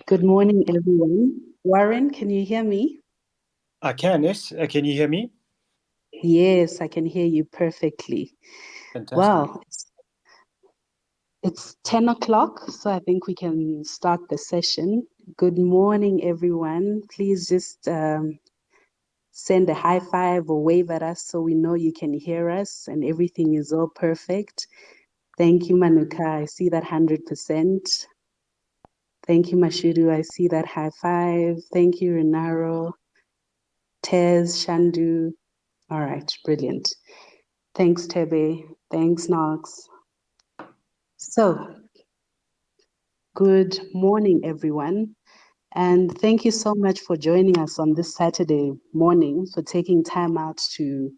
Good morning, everyone. Warren, can you hear me? I can, yes. Can you hear me? Yes, I can hear you perfectly. Fantastic. Well, it's 10 o'clock, so I think we can start the session. Good morning, everyone. Please just send a high five or wave at us so we know you can hear us and everything is all perfect. Thank you, Manuka. I see that 100%. Thank you, Mashiru. I see that high five. Thank you, Renaro, Tez, Shandu. All right, brilliant. Thanks, Tebe. Thanks, Knox. So, good morning, everyone. And thank you so much for joining us on this Saturday morning, for taking time out to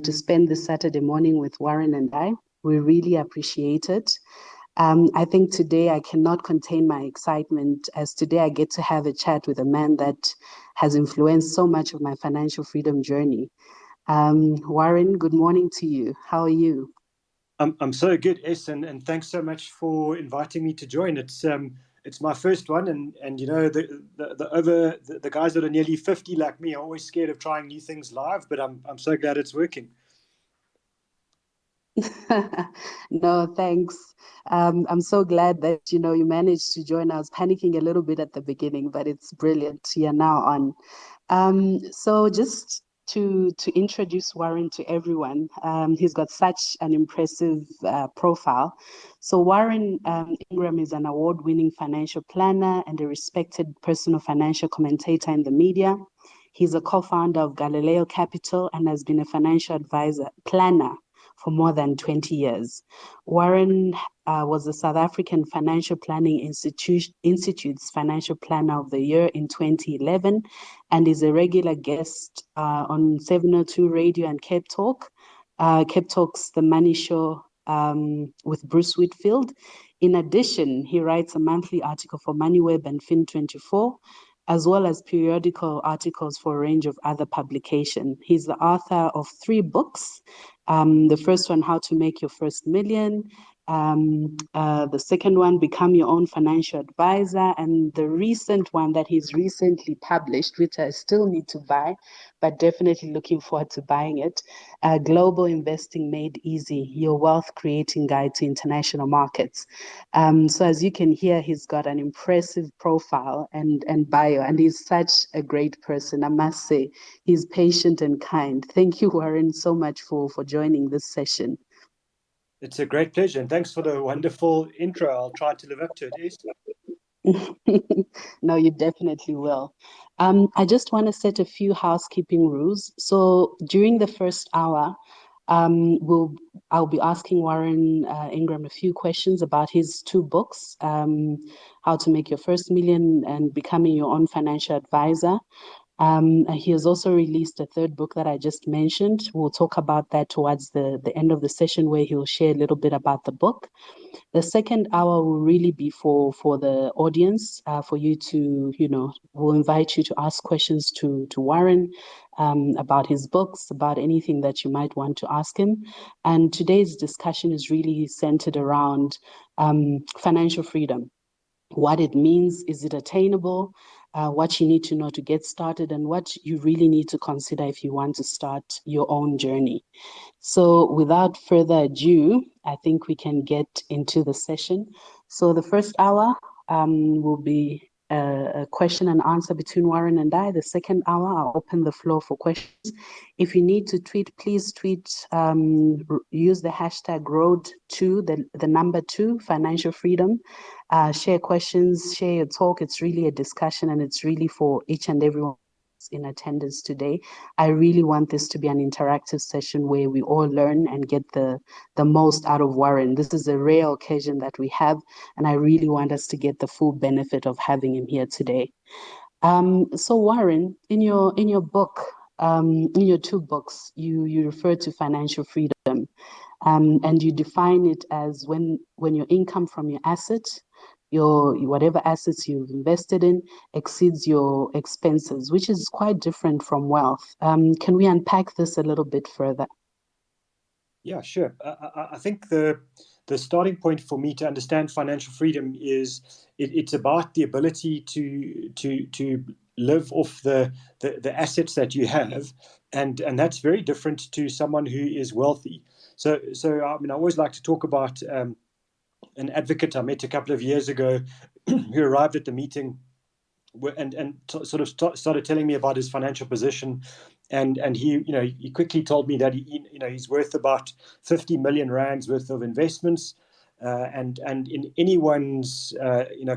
spend this Saturday morning with Warren and I. We really appreciate it. I think today I cannot contain my excitement as today I get to have a chat with a man that has influenced so much of my financial freedom journey. Warren, good morning to you. How are you? I'm so good, Es, and thanks so much for inviting me to join. It's my first one, and the guys that are nearly 50 like me are always scared of trying new things live, but I'm so glad it's working. No, thanks. I'm so glad that you managed to join. I was panicking a little bit at the beginning, but it's brilliant. You're now on. So just to introduce Warren to everyone, he's got such an impressive profile. So Warren Ingram is an award-winning financial planner and a respected personal financial commentator in the media. He's a co-founder of Galileo Capital and has been a financial advisor planner for more than 20 years. Warren was the South African Financial Planning Institute's Financial Planner of the Year in 2011 and is a regular guest on 702 Radio and Cape Talk. Cape Talk's The Money Show with Bruce Whitfield. In addition, he writes a monthly article for MoneyWeb and Fin24, as well as periodical articles for a range of other publications. He's the author of 3 books. The first one, How to Make Your First Million. The second one, Become Your Own Financial Advisor. And the recent one that he's recently published, which I still need to buy, but definitely looking forward to buying it, Global Investing Made Easy, Your Wealth Creating Guide to International Markets. So as you can hear, he's got an impressive profile and bio, and he's such a great person, I must say. He's patient and kind. Thank you, Warren, so much for joining this session. It's a great pleasure, and thanks for the wonderful intro. I'll try to live up to it, Es. No, you definitely will. I just want to set a few housekeeping rules. So during the first hour, I'll be asking Warren Ingram a few questions about his 2 books, How to Make Your First Million and Becoming Your Own Financial Advisor. He has also released a 3rd book that I just mentioned. We'll talk about that towards the end of the session, where he'll share a little bit about the book. The second hour will really be for the audience, for you to, we'll invite you to ask questions to Warren about his books, about anything that you might want to ask him. And today's discussion is really centered around financial freedom. What it means, is it attainable, what you need to know to get started, and what you really need to consider if you want to start your own journey. So without further ado, I think we can get into the session. So the first hour will be a question and answer between Warren and I. The second hour, I'll open the floor for questions. If you need to tweet, please tweet, use the hashtag road2, the number 2, financial freedom. Share questions, share your talk. It's really a discussion, and it's really for each and everyone in attendance today. I really want this to be an interactive session where we all learn and get the most out of Warren. This is a rare occasion that we have, and I really want us to get the full benefit of having him here today. So Warren, in your book, in your 2 books, you refer to financial freedom, and you define it as when your income from your assets, your whatever assets you've invested in, exceeds your expenses, which is quite different from wealth. Can we unpack this a little bit further? Yeah, sure. I think the starting point for me to understand financial freedom is it's about the ability to live off the assets that you have, and that's very different to someone who is wealthy. So I mean, I always like to talk about an advocate I met a couple of years ago who arrived at the meeting and sort of started telling me about his financial position, and he quickly told me that he's worth about 50 million rands worth of investments, and in anyone's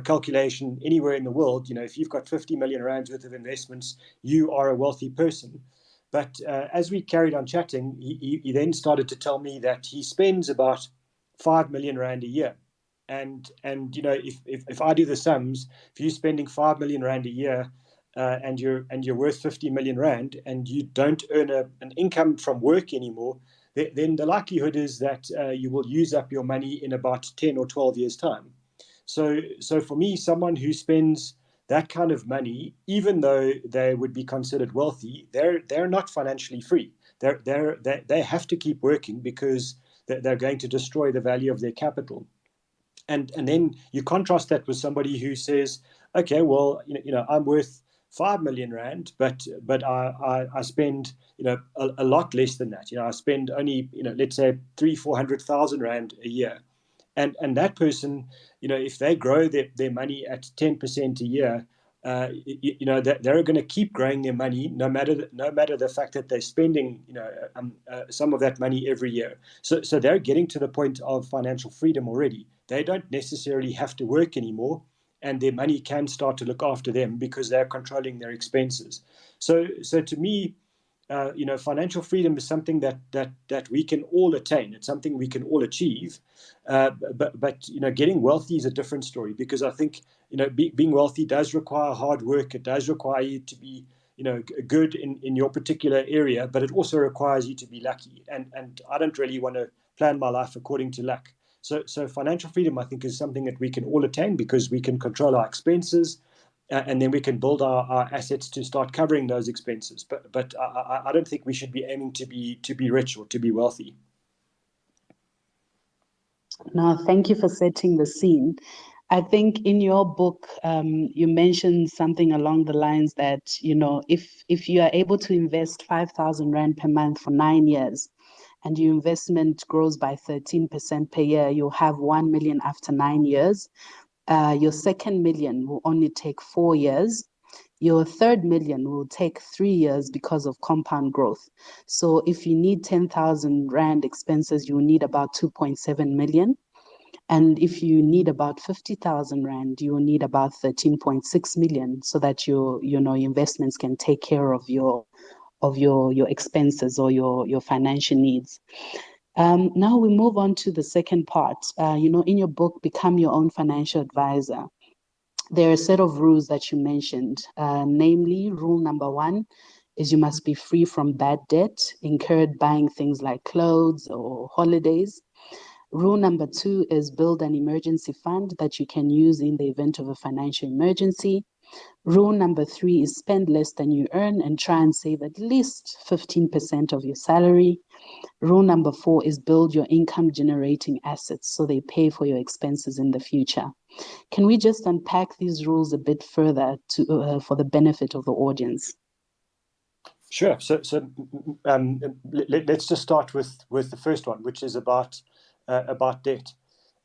calculation anywhere in the world, if you've got 50 million rands worth of investments, you are a wealthy person. But as we carried on chatting, he then started to tell me that he spends about 5 million rand a year. And if I do the sums, if you're spending 5 million rand a year, and you're worth 50 million rand, and you don't earn an income from work anymore, then the likelihood is that you will use up your money in about 10 or 12 years time. So for me, someone who spends that kind of money, even though they would be considered wealthy, they're not financially free. They have to keep working because they're going to destroy the value of their capital. And then you contrast that with somebody who says, okay, well, I'm worth 5 million rand, but I spend a lot less than that. I spend only let's say 300,000 400,000 rand a year. And that person, if they grow their money at 10% a year, that they're going to keep growing their money no matter the fact that they're spending some of that money every year. So they're getting to the point of financial freedom already. They don't necessarily have to work anymore, and their money can start to look after them because they're controlling their expenses. So to me, financial freedom is something that we can all attain. It's something we can all achieve. But getting wealthy is a different story, because I think being wealthy does require hard work. It does require you to be good in your particular area, but it also requires you to be lucky. And I don't really want to plan my life according to luck. So financial freedom, I think, is something that we can all attain because we can control our expenses, and then we can build our assets to start covering those expenses. But I don't think we should be aiming to be rich or to be wealthy. No, thank you for setting the scene. I think in your book, you mentioned something along the lines that, if you are able to invest 5,000 Rand per month for 9 years, and your investment grows by 13% per year, you'll have 1 million after 9 years. Your second million will only take 4 years. Your third million will take 3 years because of compound growth. So if you need 10,000 Rand expenses, you will need about 2.7 million. And if you need about 50,000 Rand, you will need about 13.6 million so that your investments can take care of your expenses or your financial needs. Now we move on to the second part. In your book, Become Your Own Financial Advisor, there are a set of rules that you mentioned. Namely, rule number one is you must be free from bad debt incurred buying things like clothes or holidays. Rule number two is build an emergency fund that you can use in the event of a financial emergency. Rule number three is spend less than you earn and try and save at least 15% of your salary. Rule number four is build your income generating assets so they pay for your expenses in the future. Can we just unpack these rules a bit further for the benefit of the audience? Sure. Let's just start with the first one, which is about debt.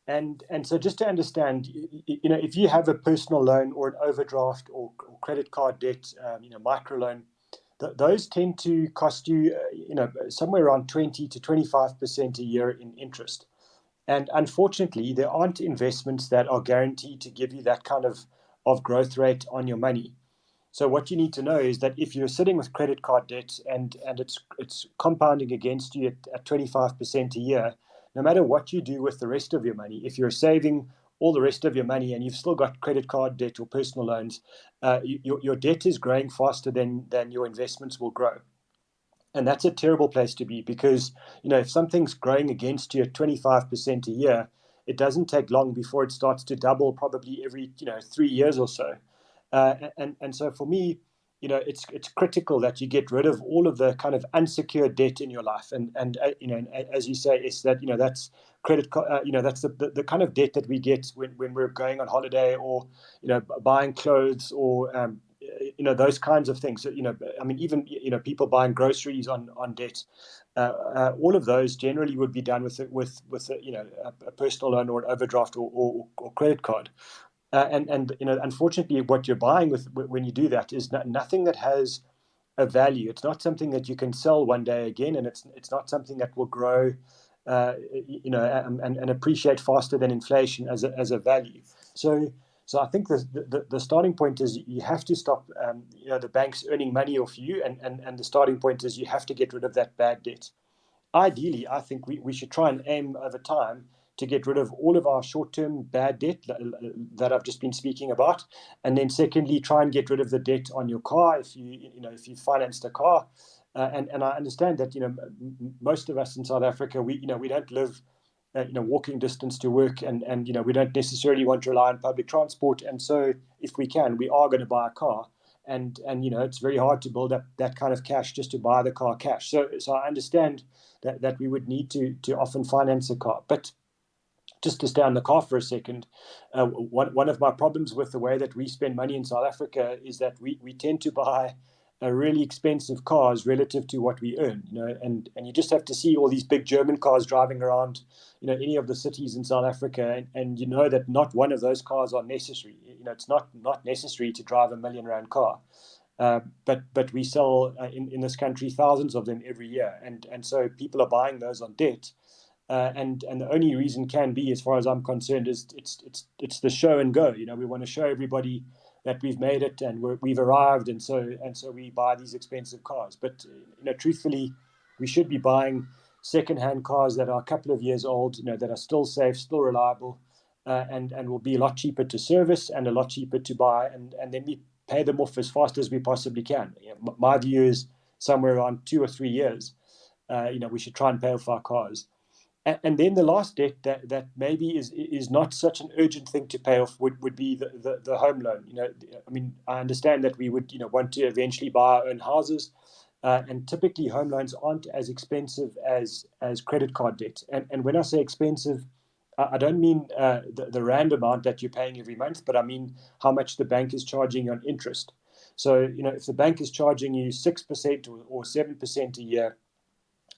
And so just to understand, if you have a personal loan or an overdraft or credit card debt, microloan, those tend to cost you, somewhere around 20 to 25% a year in interest. And unfortunately, there aren't investments that are guaranteed to give you that kind of growth rate on your money. So what you need to know is that if you're sitting with credit card debt and it's compounding against you at 25% a year, no matter what you do with the rest of your money, if you're saving all the rest of your money and you've still got credit card debt or personal loans, your debt is growing faster than your investments will grow. And that's a terrible place to be, because if something's growing against you at 25% a year, it doesn't take long before it starts to double, probably every 3 years or so. And so for me, it's critical that you get rid of all of the kind of unsecured debt in your life, and as you say, it's that that's credit, that's the kind of debt that we get when we're going on holiday, or buying clothes, or those kinds of things. So, I mean, even people buying groceries on debt. All of those generally would be done with a personal loan or an overdraft or credit card. And unfortunately, what you're buying with when you do that is nothing that has a value. It's not something that you can sell one day again, and it's not something that will grow, and appreciate faster than inflation as a value. So I think the starting point is you have to stop, the banks earning money off you, and the starting point is you have to get rid of that bad debt. Ideally, I think we should try and aim over time to get rid of all of our short-term bad debt that I've just been speaking about, and then secondly, try and get rid of the debt on your car if you financed a car, and I understand that most of us in South Africa, we don't live walking distance to work, and we don't necessarily want to rely on public transport, and so if we can, we are going to buy a car. And it's very hard to build up that kind of cash just to buy the car cash. So I understand that we would need to often finance a car. But just to stay on the car for a second, one of my problems with the way that we spend money in South Africa is that we tend to buy really expensive cars relative to what we earn, and you just have to see all these big German cars driving around, any of the cities in South Africa, and that not one of those cars are necessary. It's not necessary to drive a R1 million car, but we sell in this country thousands of them every year, and so people are buying those on debt. And the only reason can be, as far as I'm concerned, is it's the show and go. We want to show everybody that we've made it and we've arrived, and so we buy these expensive cars. But truthfully, we should be buying second-hand cars that are a couple of years old, that are still safe, still reliable, and will be a lot cheaper to service and a lot cheaper to buy, and then we pay them off as fast as we possibly can. My view is somewhere around 2 or 3 years. We should try and pay off our cars. And then the last debt that maybe is not such an urgent thing to pay off would be the home loan. I mean, I understand that we would want to eventually buy our own houses, and typically home loans aren't as expensive as credit card debt. And when I say expensive, I don't mean the rand amount that you're paying every month, but I mean how much the bank is charging on interest. So if the bank is charging you 6% or 7% a year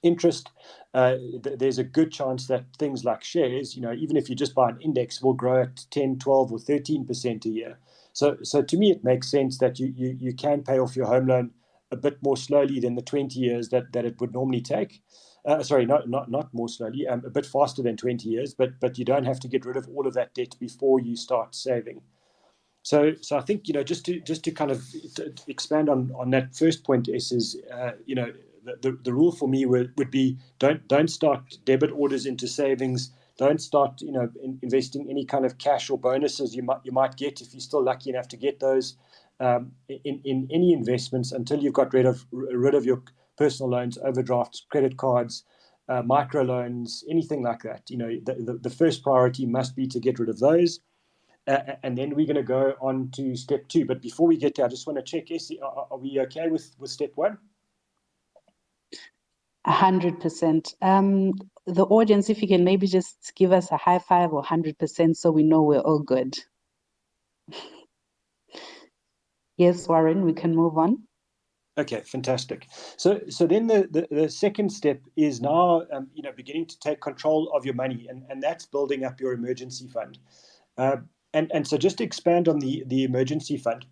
interest, there's a good chance that things like shares, even if you just buy an index, will grow at 10, 12, or 13% a year. So to me, it makes sense that you can pay off your home loan a bit more slowly than the 20 years that it would normally take. Sorry, not more slowly, a bit faster than 20 years, but you don't have to get rid of all of that debt before you start saving. So I think just to kind of expand on that first point, is the rule for me would be don't start debit orders into savings. Don't start investing any kind of cash or bonuses you might get if you're still lucky enough to get those in any investments until you've got rid of your personal loans, overdrafts, credit cards, micro loans, anything like that. The first priority must be to get rid of those. And then we're going to go on to step 2. But before we get there, I just want to check, Essie, are we okay with step 1? 100%. The audience, if you can maybe just give us a high five or 100% so we know we're all good. Yes, Warren, we can move on. Okay, fantastic. So then the second step is now beginning to take control of your money, and that's building up your emergency fund. And so just to expand on the emergency fund,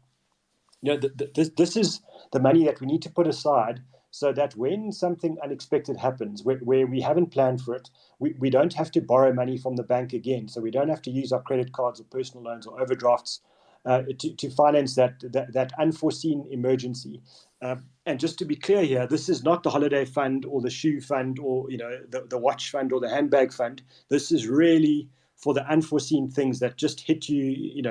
this is the money that we need to put aside so that when something unexpected happens, where we haven't planned for it, we don't have to borrow money from the bank again. So we don't have to use our credit cards or personal loans or overdrafts to finance that unforeseen emergency. And just to be clear here, this is not the holiday fund or the shoe fund or the watch fund or the handbag fund. This is really for the unforeseen things that just hit you,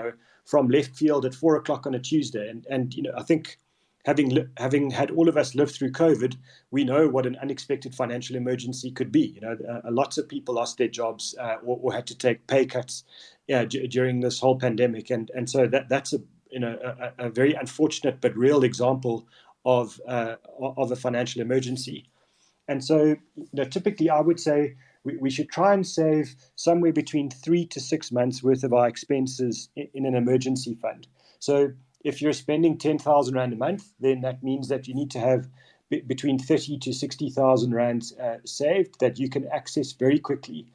from left field at 4 o'clock on a Tuesday. And I think having had all of us live through COVID, we know what an unexpected financial emergency could be. Lots of people lost their jobs or had to take pay cuts during this whole pandemic, and so that's a very unfortunate but real example of a financial emergency. And so, typically I would say we should try and save somewhere between 3 to 6 months worth of our expenses in an emergency fund. So if you're spending 10,000 Rand a month, then that means that you need to have between 30 to 60,000 Rand saved that you can access very quickly.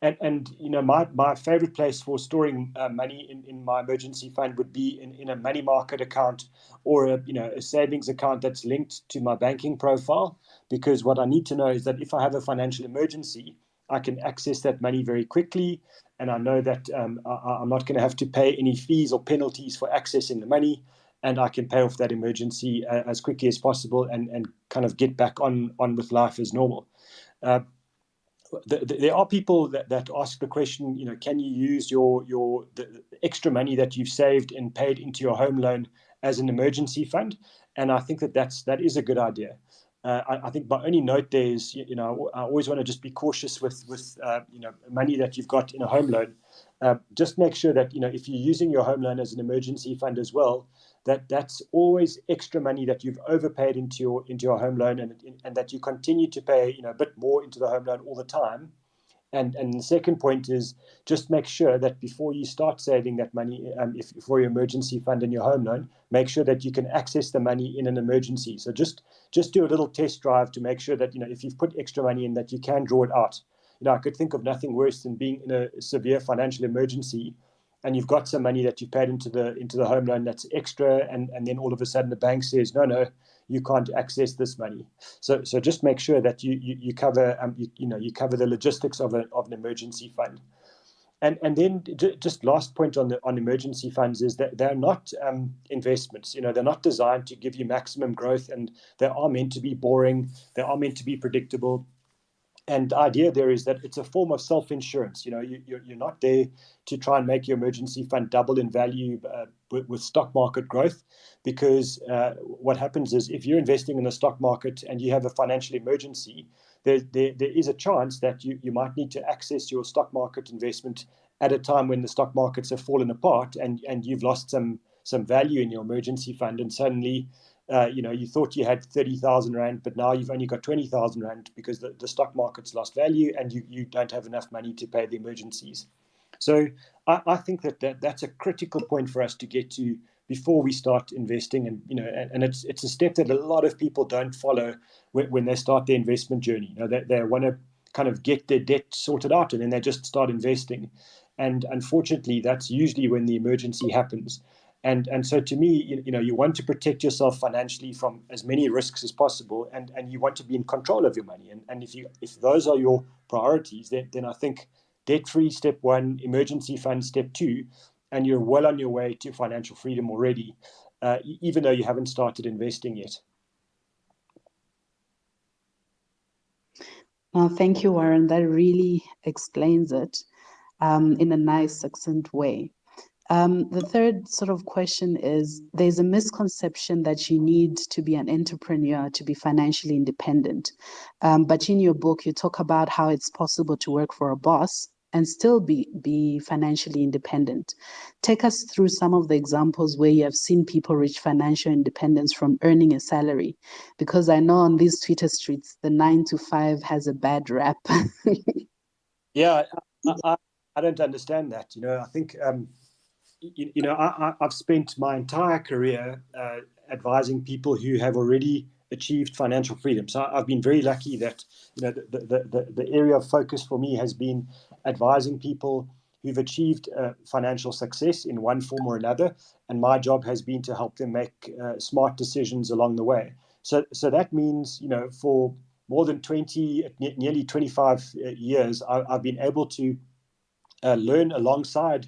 And my favorite place for storing money in my emergency fund would be in a money market account, or a savings account that's linked to my banking profile, because what I need to know is that if I have a financial emergency, I can access that money very quickly, and I know that I'm not going to have to pay any fees or penalties for accessing the money, and I can pay off that emergency as quickly as possible and kind of get back on with life as normal. There are people that ask the question, can you use the extra money that you've saved and paid into your home loan as an emergency fund? And I think that is a good idea. I think my only note there is, I always want to just be cautious with money that you've got in a home loan. Just make sure that, if you're using your home loan as an emergency fund as well, that's always extra money that you've overpaid into your home loan, and that you continue to pay a bit more into the home loan all the time. And the second point is, just make sure that before you start saving that money, for your emergency fund and your home loan, make sure that you can access the money in an emergency. So just do a little test drive to make sure that if you've put extra money in, that you can draw it out. I could think of nothing worse than being in a severe financial emergency, and you've got some money that you've paid into the home loan that's extra, and then all of a sudden the bank says, no, you can't access this money. So just make sure that you cover you cover the logistics of an emergency fund. And then just last point on emergency funds is that they're not investments. They're not designed to give you maximum growth, and they are meant to be boring. They are meant to be predictable. And the idea there is that it's a form of self-insurance. You're not there to try and make your emergency fund double in value with stock market growth, because what happens is, if you're investing in the stock market and you have a financial emergency, there is a chance that you might need to access your stock market investment at a time when the stock markets have fallen apart, and you've lost some value in your emergency fund, and suddenly you thought you had 30,000 Rand, but now you've only got 20,000 Rand because the stock market's lost value, and you don't have enough money to pay the emergencies. So I think that's a critical point for us to get to before we start investing. And it's a step that a lot of people don't follow when they start their investment journey. They want to kind of get their debt sorted out, and then they just start investing. And unfortunately, that's usually when the emergency happens. And so to me, you want to protect yourself financially from as many risks as possible, and you want to be in control of your money. And if those are your priorities, then I think debt-free, step one, emergency fund, step two, and you're well on your way to financial freedom already, even though you haven't started investing yet. Thank you, Warren. That really explains it in a nice, succinct way. The third sort of question is, there's a misconception that you need to be an entrepreneur to be financially independent. But in your book, you talk about how it's possible to work for a boss and still be financially independent. Take us through some of the examples where you have seen people reach financial independence from earning a salary, because I know on these Twitter streets, the 9 to 5 has a bad rap. Yeah, I don't understand that. I think I've spent my entire career advising people who have already achieved financial freedom. So I've been very lucky that the area of focus for me has been advising people who've achieved financial success in one form or another, and my job has been to help them make smart decisions along the way. So that means, for more than 20, nearly 25 years, I've been able to learn alongside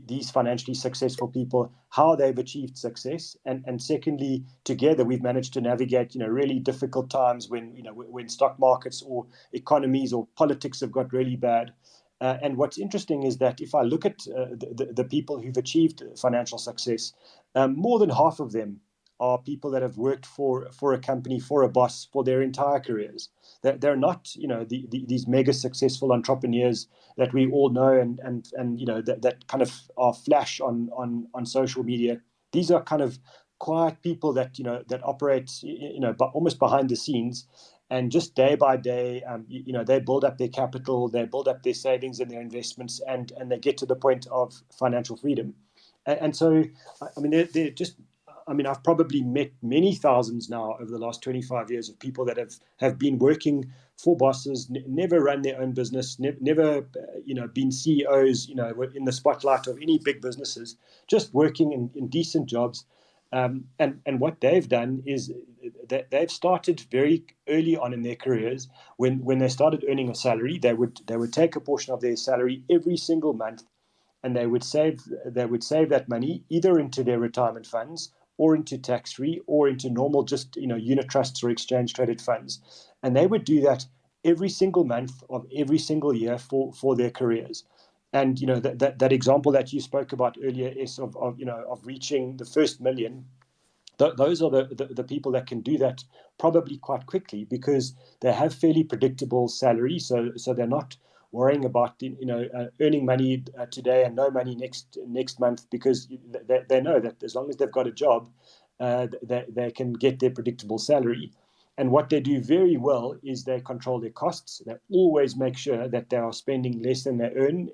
these financially successful people how they've achieved success, and secondly, together we've managed to navigate really difficult times when stock markets or economies or politics have got really bad. And what's interesting is that if I look at the people who've achieved financial success, more than half of them are people that have worked for a company, for a boss, for their entire careers. They're not, these mega successful entrepreneurs that we all know and that kind of are flash on social media. these are kind of quiet people that that operate but almost behind the scenes, and just day by day, they build up their capital, they build up their savings and their investments, and they get to the point of financial freedom. And so, I mean, they're just. I mean, I've probably met many thousands now over the last 25 years of people that have been working for bosses, never run their own business, never been CEOs, in the spotlight of any big businesses, just working in decent jobs. And what they've done is that they've started very early on in their careers. When they started earning a salary, they would take a portion of their salary every single month, and they would save that money either into their retirement funds, or into tax-free, or into normal just unit trusts or exchange traded funds. And they would do that every single month of every single year for their careers. And that example that you spoke about earlier is of reaching the first million. Those are the people that can do that probably quite quickly, because they have fairly predictable salary, so they're not worrying about earning money today and no money next month, because they know that as long as they've got a job, they can get their predictable salary. And what they do very well is they control their costs. They always make sure that they are spending less than they earn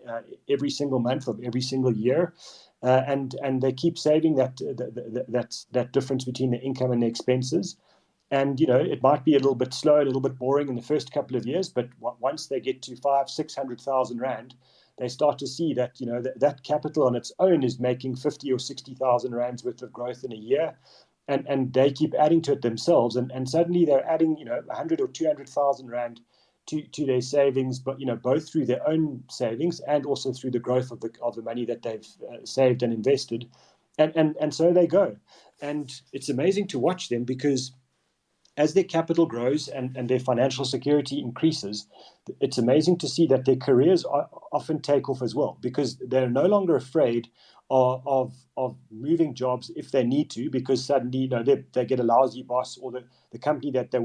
every single month of every single year. And they keep saving that difference between the income and the expenses. And it might be a little bit slow, a little bit boring in the first couple of years, but once they get to 500,000-600,000 rand, they start to see that that capital on its own is making 50 or 60,000 rands worth of growth in a year. And they keep adding to it themselves, and suddenly they're adding 100 or 200,000 rand to their savings, but both through their own savings and also through the growth of the money that they've saved and invested, and so they go. And it's amazing to watch them, because as their capital grows and their financial security increases, it's amazing to see that their careers often take off as well, because they're no longer afraid of moving jobs if they need to, because suddenly they get a lousy boss, or the company that they're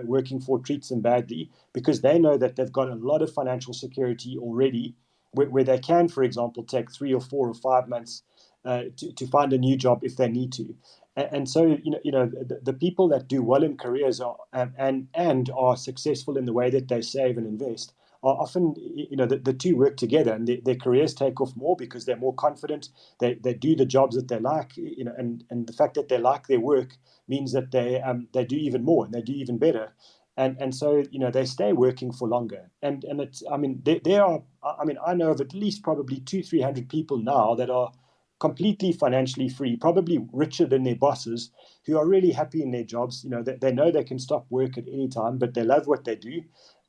working for treats them badly, because they know that they've got a lot of financial security already, where they can, for example, take 3 or 4 or 5 months to find a new job if they need to. And so, the people that do well in careers and are successful in the way that they save and invest are often, the two work together, and their careers take off more because they're more confident. They do the jobs that they like, and the fact that they like their work means that they do even more and they do even better. And so, they stay working for longer. And it's, I mean, there are, I mean, I know of at least probably 200-300 people now that are completely financially free, probably richer than their bosses, who are really happy in their jobs. They know they can stop work at any time, but they love what they do,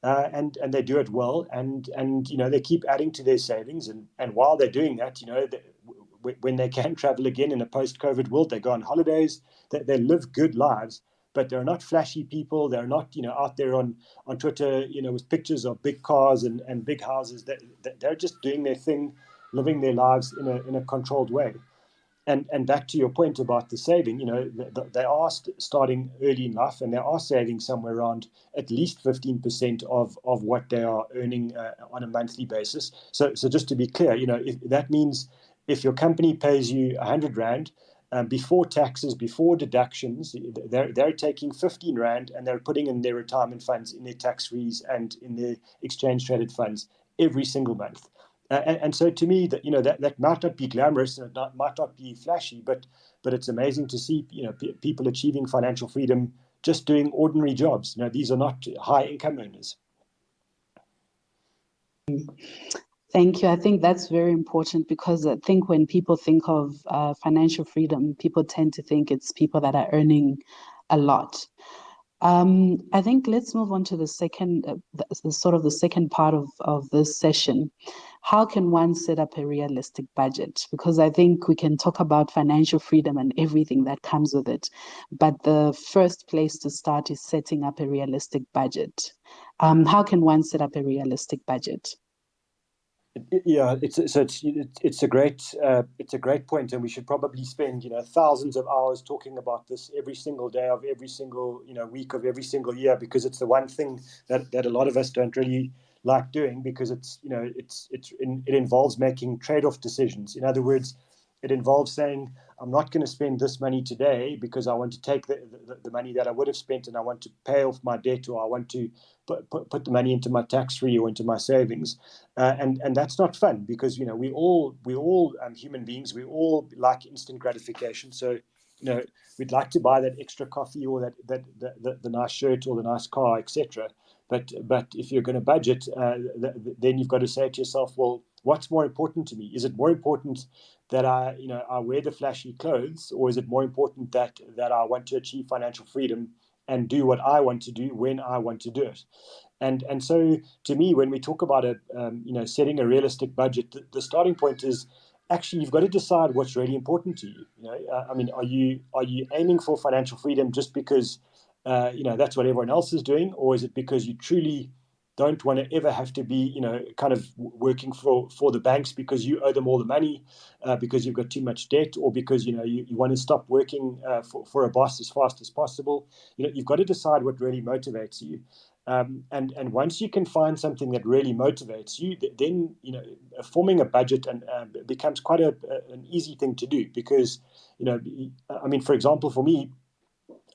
and they do it well. And they keep adding to their savings, and while they're doing that, when they can travel again in a post-COVID world, they go on holidays. They live good lives, but they're not flashy people. They're not out there on Twitter with pictures of big cars and big houses. They're just doing their thing, living their lives in a controlled way. And back to your point about the saving, they are starting early enough, and they are saving somewhere around at least 15% of what they are earning on a monthly basis. So just to be clear, if that means if your company pays you 100 rand, before taxes, before deductions, they're taking 15 rand and they're putting in their retirement funds, in their tax-frees, and in their exchange-traded funds every single month. And so to me, that might not be glamorous, and it might not be flashy, but it's amazing to see people achieving financial freedom just doing ordinary jobs. These are not high income earners. Thank you. I think that's very important, because I think when people think of financial freedom, people tend to think it's people that are earning a lot. I think let's move on to the second, the second part of this session. How can one set up a realistic budget? Because I think we can talk about financial freedom and everything that comes with it, but the first place to start is setting up a realistic budget. How can one set up a realistic budget? Yeah, it's a great point, and we should probably spend thousands of hours talking about this every single day of every single week of every single year, because it's the one thing that a lot of us don't really like doing, because it involves making trade-off decisions. In other words, it involves saying, I'm not going to spend this money today because I want to take the money that I would have spent and I want to pay off my debt, or I want to put the money into my tax-free or into my savings. And that's not fun, because, we all human beings, we all like instant gratification. So, we'd like to buy that extra coffee, or the nice shirt, or the nice car, etc. But if you're going to budget, then you've got to say to yourself, well, what's more important to me? Is it more important that I wear the flashy clothes, or is it more important that I want to achieve financial freedom and do what I want to do when I want to do it? And so, to me, when we talk about setting a realistic budget, the starting point is, actually, you've got to decide what's really important to you. Are you aiming for financial freedom just because that's what everyone else is doing, or is it because you truly don't want to ever have to be kind of working for the banks because you owe them all the money, because you've got too much debt, or because you want to stop working for a boss as fast as possible? You've got to decide what really motivates you. And once you can find something that really motivates you, then forming a budget and becomes quite an easy thing to do, because for example, for me,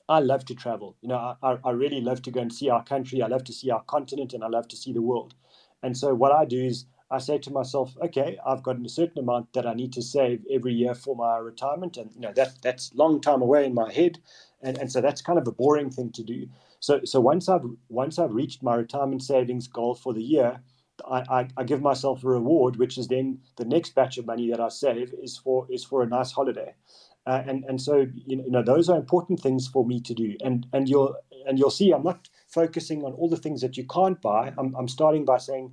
I love to travel. I really love to go and see our country. I love to see our continent, and I love to see the world. And so what I do is I say to myself, okay, I've got a certain amount that I need to save every year for my retirement, and that's a long time away in my head, and so that's kind of a boring thing to do. So once I've reached my retirement savings goal for the year, I give myself a reward, which is then the next batch of money that I save is for a nice holiday. And so those are important things for me to do. And you'll see I'm not focusing on all the things that you can't buy. I'm starting by saying,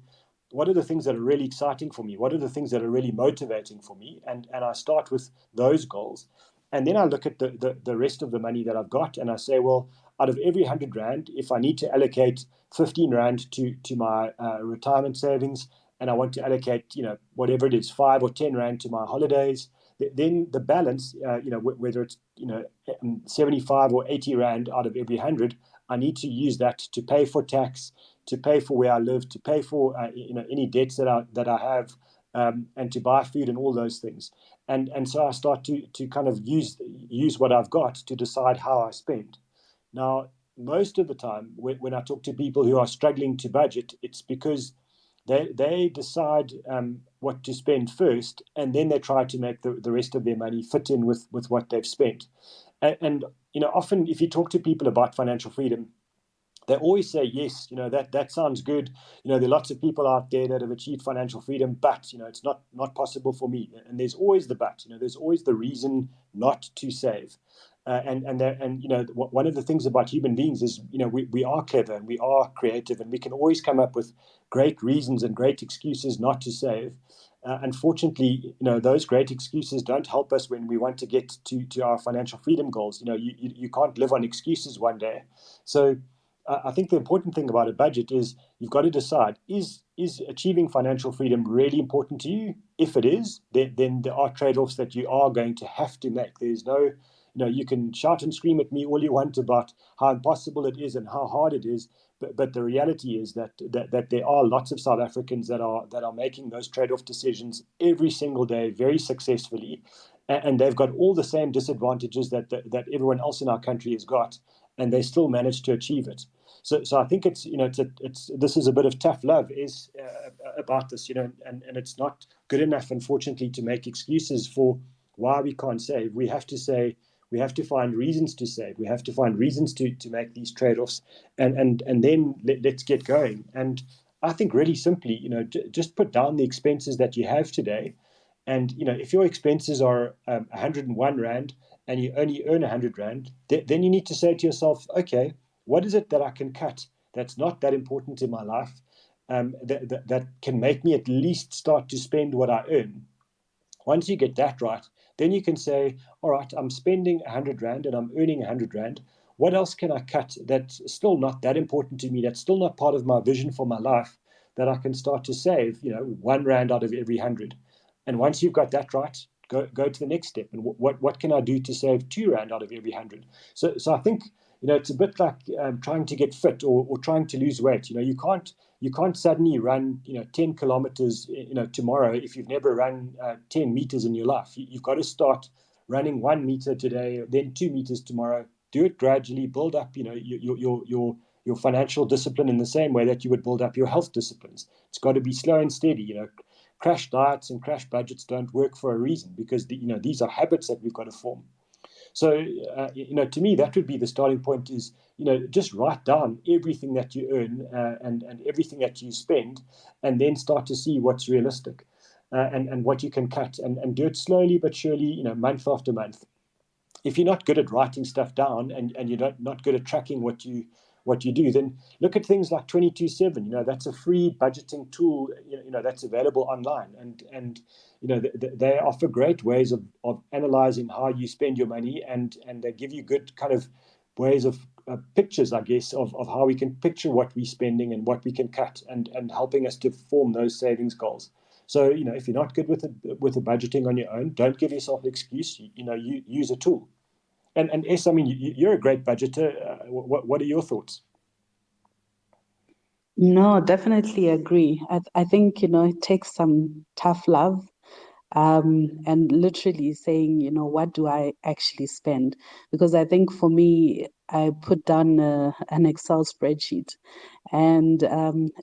what are the things that are really exciting for me? What are the things that are really motivating for me? And I start with those goals. And then I look at the rest of the money that I've got, and I say, well, out of every 100 Rand, if I need to allocate 15 Rand to my retirement savings, and I want to allocate, whatever it is, 5 or 10 Rand to my holidays, then the balance, whether it's 75 or 80 Rand out of every 100, I need to use that to pay for tax, to pay for where I live, to pay for any debts that I have, and to buy food and all those things. And so I start to kind of use what I've got to decide how I spend. Now, most of the time, when I talk to people who are struggling to budget, it's because they decide what to spend first, and then they try to make the rest of their money fit in with what they've spent. And often, if you talk to people about financial freedom, they always say, yes, that sounds good. There are lots of people out there that have achieved financial freedom, but it's not possible for me. And there's always the but. There's always the reason not to save. One of the things about human beings is we are clever and we are creative, and we can always come up with great reasons and great excuses not to save. Unfortunately, those great excuses don't help us when we want to get to our financial freedom goals. You can't live on excuses one day. So I think the important thing about a budget is you've got to decide, is achieving financial freedom really important to you? If it is, then there are trade-offs that you are going to have to make. There's no, you can shout and scream at me all you want about how impossible it is and how hard it is, but the reality is that there are lots of South Africans that are making those trade-off decisions every single day very successfully, and they've got all the same disadvantages that everyone else in our country has got, and they still manage to achieve it. So I think it's this is a bit of tough love is about this, and it's not good enough, unfortunately, to make excuses for why we can't save. We have to say, we have to find reasons to save. We have to find reasons to make these trade-offs, and then let's get going. And I think really simply, just put down the expenses that you have today. And if your expenses are 101 Rand and you only earn 100 Rand, then you need to say to yourself, okay, what is it that I can cut that's not that important in my life, that can make me at least start to spend what I earn? Once you get that right, then you can say, all right, I'm spending 100 Rand and I'm earning 100 Rand. What else can I cut that's still not that important to me, that's still not part of my vision for my life, that I can start to save, 1 Rand out of every 100? And once you've got that right, go to the next step. And what can I do to save 2 Rand out of every 100? So I think, it's a bit like trying to get fit or trying to lose weight. You can't suddenly run 10 kilometers tomorrow if you've never run 10 meters in your life. You've got to start running 1 meter today, then 2 meters tomorrow. Do it gradually, build up, your financial discipline in the same way that you would build up your health disciplines. It's got to be slow and steady. Crash diets and crash budgets don't work for a reason, because these are habits that we've got to form. So, to me, that would be the starting point is, just write down everything that you earn and everything that you spend, and then start to see what's realistic and what you can cut, and do it slowly but surely, month after month. If you're not good at writing stuff down, and you're not good at tracking what you do, then look at things like 22/7. That's a free budgeting tool, that's available online, and they offer great ways of analyzing how you spend your money, and they give you good kind of ways of pictures, I guess, of how we can picture what we're spending and what we can cut, and helping us to form those savings goals. So, if you're not good with the budgeting on your own, don't give yourself an excuse. You use a tool. And S, I mean, you're a great budgeter. What are your thoughts? No, definitely agree. I think, it takes some tough love, and literally saying, what do I actually spend? Because I think for me, I put down an Excel spreadsheet, and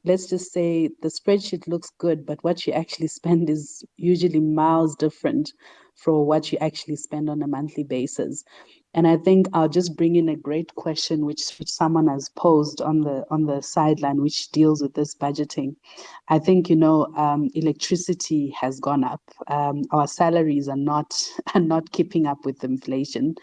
let's just say the spreadsheet looks good, but what you actually spend is usually miles different from what you actually spend on a monthly basis. And I think I'll just bring in a great question which someone has posed on the sideline, which deals with this budgeting. I think, electricity has gone up. Our salaries are not are not keeping up with inflation.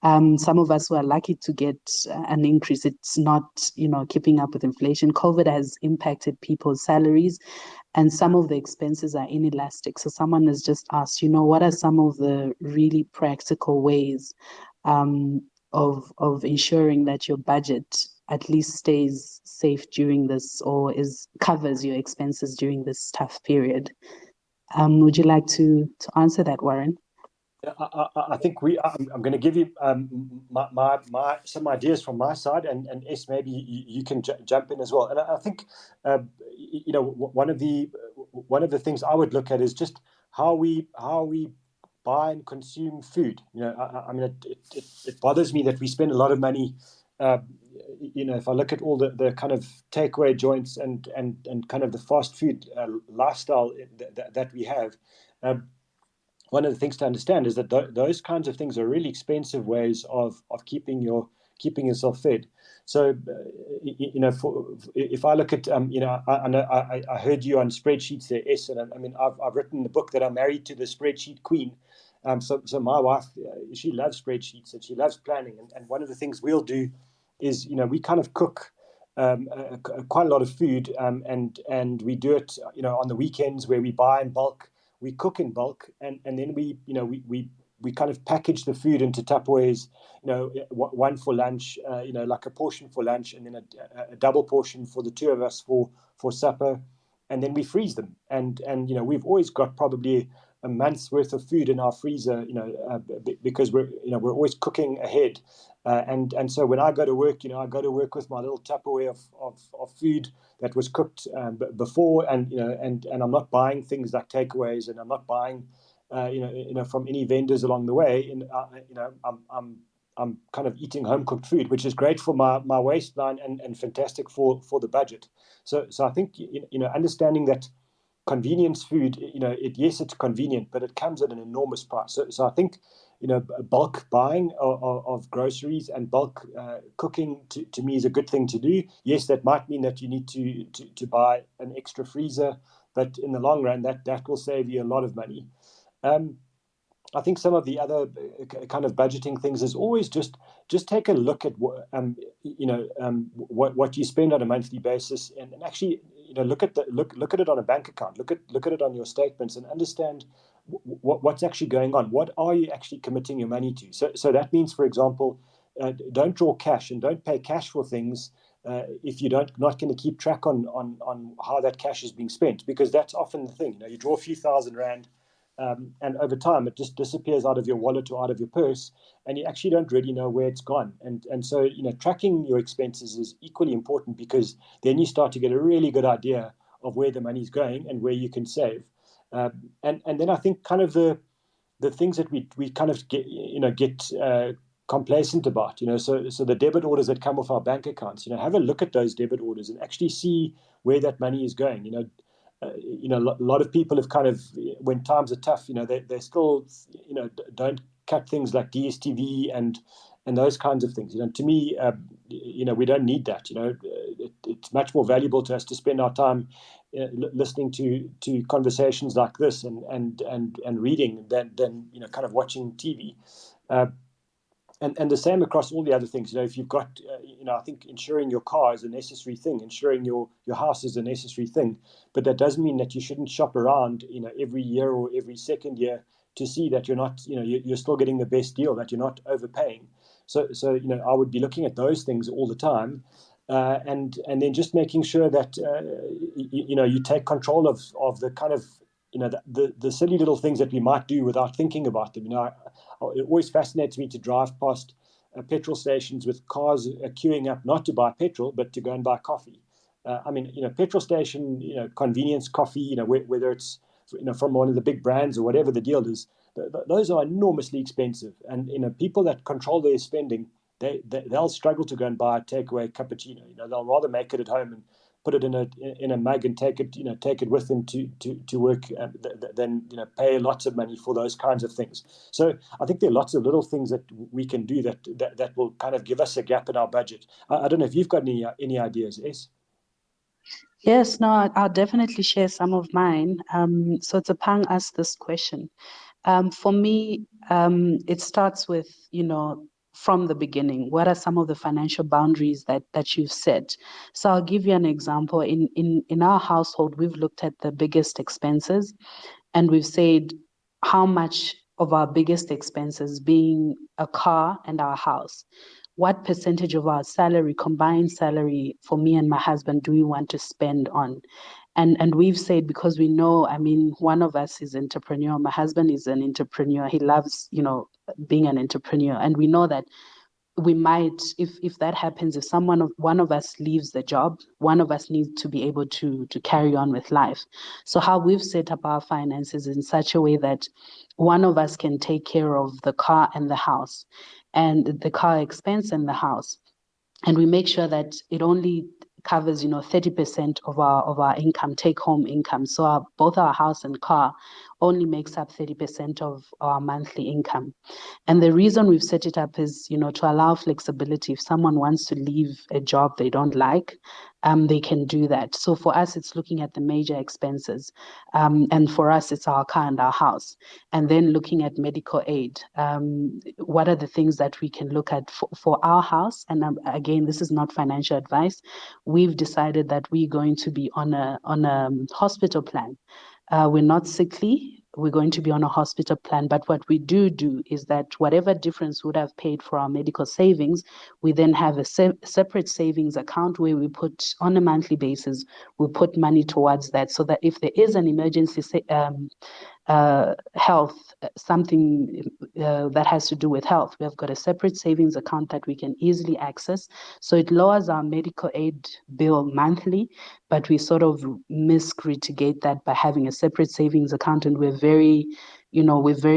Some of us who are lucky to get an increase, it's not, keeping up with inflation. COVID has impacted people's salaries, and some of the expenses are inelastic. So someone has just asked, what are some of the really practical ways um, of ensuring that your budget at least stays safe during this, or covers your expenses during this tough period? Would you like to answer that, Warren? I think I'm going to give you my some ideas from my side, and S, maybe you can jump in as well. And I think one of the things I would look at is just how we buy and consume food. I mean, it bothers me that we spend a lot of money. Uh, if I look at all the kind of takeaway joints and kind of the fast food lifestyle that we have. One of the things to understand is that those kinds of things are really expensive ways of keeping yourself fed. So, if I look at, I know I heard you on spreadsheets there, S, and I mean, I've written the book that I'm married to the spreadsheet queen. So my wife, she loves spreadsheets and she loves planning. And one of the things we'll do is, we kind of cook quite a lot of food, and we do it, on the weekends where we buy in bulk. We cook in bulk, and then we kind of package the food into Tupperwares, one for lunch, like a portion for lunch, and then a double portion for the two of us for supper, and then we freeze them. And we've always got probably a month's worth of food in our freezer, because we're always cooking ahead. And so when I go to work, I go to work with my little Tupperware of food that was cooked before, and I'm not buying things like takeaways, and I'm not buying, from any vendors along the way. And I'm kind of eating home cooked food, which is great for my waistline and fantastic for the budget. So I think understanding that convenience food, yes, it's convenient, but it comes at an enormous price. So I think, bulk buying of groceries and bulk cooking to me is a good thing to do. Yes, that might mean that you need to buy an extra freezer, but in the long run, that will save you a lot of money. I think some of the other kind of budgeting things is always just take a look at what you spend on a monthly basis, and actually look at it on a bank account, look at it on your statements, and understand what's actually going on. What are you actually committing your money to? So that means, for example, don't draw cash and don't pay cash for things if you not going to keep track on how that cash is being spent, because that's often the thing. You draw a few thousand rand. And over time, it just disappears out of your wallet or out of your purse, and you actually don't really know where it's gone. And so, tracking your expenses is equally important, because then you start to get a really good idea of where the money's going and where you can save. And then I think kind of the things that we kind of get complacent about. So the debit orders that come off our bank accounts, have a look at those debit orders and actually see where that money is going. A lot of people have kind of, when times are tough, they still, don't cut things like DSTV and those kinds of things. To me, we don't need that. It's much more valuable to us to spend our time listening to conversations like this and reading than kind of watching TV. And the same across all the other things. If you've got, I think insuring your car is a necessary thing. Insuring your house is a necessary thing. But that doesn't mean that you shouldn't shop around, every year or every second year to see that you're not, you're still getting the best deal, that you're not overpaying. So I would be looking at those things all the time. And then just making sure that, you take control of the kind of, the silly little things that we might do without thinking about them. It always fascinates me to drive past petrol stations with cars queuing up not to buy petrol but to go and buy coffee. Petrol station, convenience coffee, whether it's from one of the big brands or whatever the deal is, those are enormously expensive. And people that control their spending, they'll struggle to go and buy a takeaway cappuccino. They'll rather make it at home and put it in a mug and take it with them to work, than pay lots of money for those kinds of things. So I think there are lots of little things that we can do that will kind of give us a gap in our budget. I don't know if you've got any ideas, Es? Yes, no, I'll definitely share some of mine. So Tsapang asked this question. For me, it starts with, from the beginning, what are some of the financial boundaries that you've set? So I'll give you an example. In our household, we've looked at the biggest expenses, and we've said how much of our biggest expenses being a car and our house. What percentage of our salary, combined salary for me and my husband, do we want to spend on? And we've said, because we know, one of us is entrepreneur. My husband is an entrepreneur. He loves, being an entrepreneur. And we know that we might, if that happens, if one of us leaves the job, one of us needs to be able to carry on with life. So how we've set up our finances in such a way that one of us can take care of the car and the house, and the car expense and the house, and we make sure that it only covers 30% of our income, take home income. So both our house and car only makes up 30% of our monthly income. And the reason we've set it up is, to allow flexibility. If someone wants to leave a job they don't like, they can do that. So for us, it's looking at the major expenses. And for us, it's our car and our house. And then looking at medical aid. What are the things that we can look at for our house? And again, this is not financial advice. We've decided that we're going to be on a hospital plan. We're not sickly. We're going to be on a hospital plan. But what we do is that whatever difference we would have paid for our medical savings, we then have a separate savings account where we put, on a monthly basis, we put money towards that, so that if there is an emergency health, something that has to do with health, we have got a separate savings account that we can easily access. So it lowers our medical aid bill monthly, but we sort of mitigate that by having a separate savings account. And we're very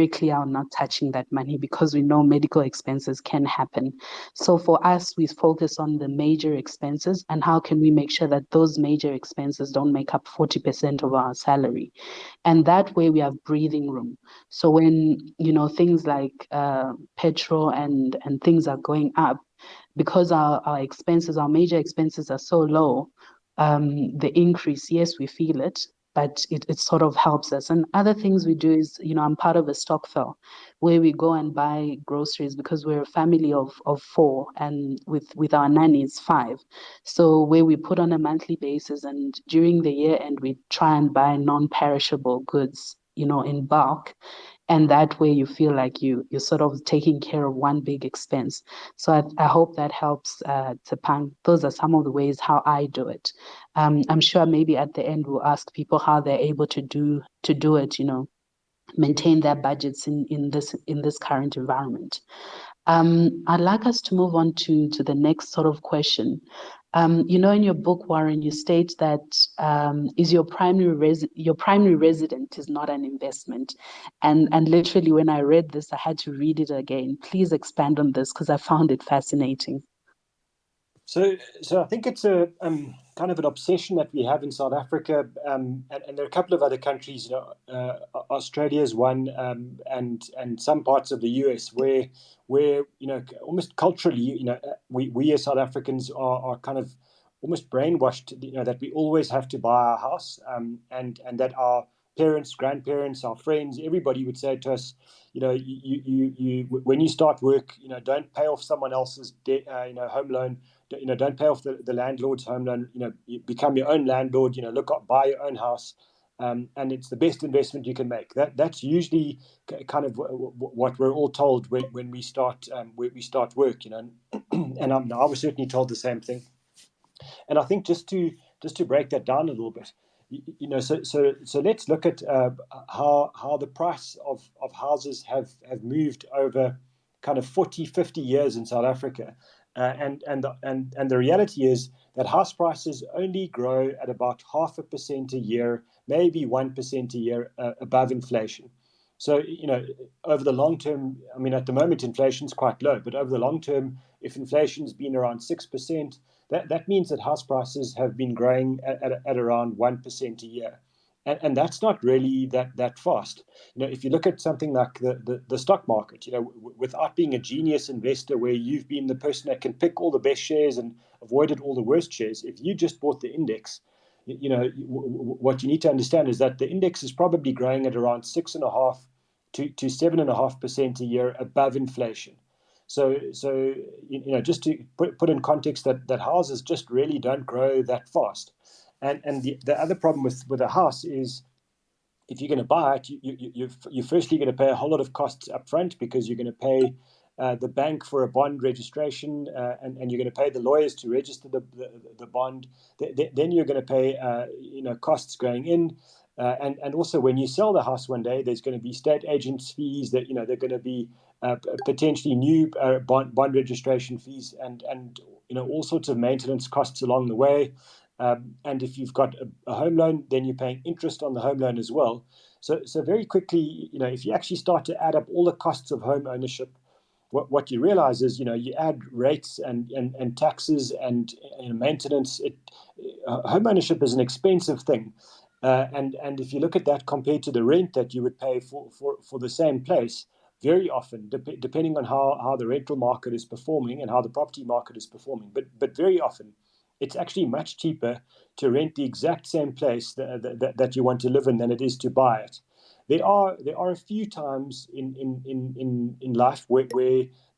clear on not touching that money, because we know medical expenses can happen. So for us, we focus on the major expenses and how can we make sure that those major expenses don't make up 40% of our salary. And that way we have breathing room. So when, things like petrol and things are going up, because our expenses, our major expenses are so low, the increase, yes, we feel it, but it sort of helps us. And other things we do is, I'm part of a stokvel where we go and buy groceries, because we're a family of four, and with our nannies, five. So where we put on a monthly basis, and during the year end, we try and buy non-perishable goods, in bulk. And that way you feel like you're sort of taking care of one big expense. So I hope that helps, Tsapang. Those are some of the ways how I do it. I'm sure maybe at the end we'll ask people how they're able to do it, maintain their budgets in this current environment. I'd like us to move on to the next sort of question. In your book, Warren, you state that is your primary resident is not an investment, and literally when I read this, I had to read it again. Please expand on this because I found it fascinating. So I think it's a kind of an obsession that we have in South Africa, and there are a couple of other countries. Australia is one, and some parts of the US where almost culturally, we as South Africans are kind of almost brainwashed, that we always have to buy our house, and that our parents, grandparents, our friends, everybody would say to us, you when you start work, don't pay off someone else's home loan. Don't pay off the landlord's home loan. You become your own landlord. Look up, buy your own house, and it's the best investment you can make. That's usually kind of what we're all told when we start work. And I was certainly told the same thing. And I think just to break that down a little bit, so let's look at how the price of houses have moved over kind of 40, 50 years in South Africa. And the reality is that house prices only grow at about 0.5% a year, maybe 1% a year above inflation. So, over the long term, I mean, at the moment, inflation's quite low, but over the long term, if inflation's been around 6%, that means that house prices have been growing at around 1% a year. And that's not really that fast. If you look at something like the stock market, without being a genius investor where you've been the person that can pick all the best shares and avoided all the worst shares, if you just bought the index, what you need to understand is that the index is probably growing at around 6.5 to 7.5% a year above inflation. So just to put in context that houses just really don't grow that fast. And the other problem with a house is if you're going to buy it, you're firstly going to pay a whole lot of costs up front because you're going to pay the bank for a bond registration, and you're going to pay the lawyers to register the bond. Then you're going to pay costs going in, and also when you sell the house one day, there's going to be state agents fees that they're going to be potentially new bond registration fees, and all sorts of maintenance costs along the way. And if you've got a home loan, then you're paying interest on the home loan as well. So very quickly, if you actually start to add up all the costs of home ownership, what you realize is, you add rates and taxes and maintenance. Home ownership is an expensive thing, and if you look at that compared to the rent that you would pay for the same place, very often, depending on how the rental market is performing and how the property market is performing, but very often, it's actually much cheaper to rent the exact same place that you want to live in than it is to buy it. There are a few times in life where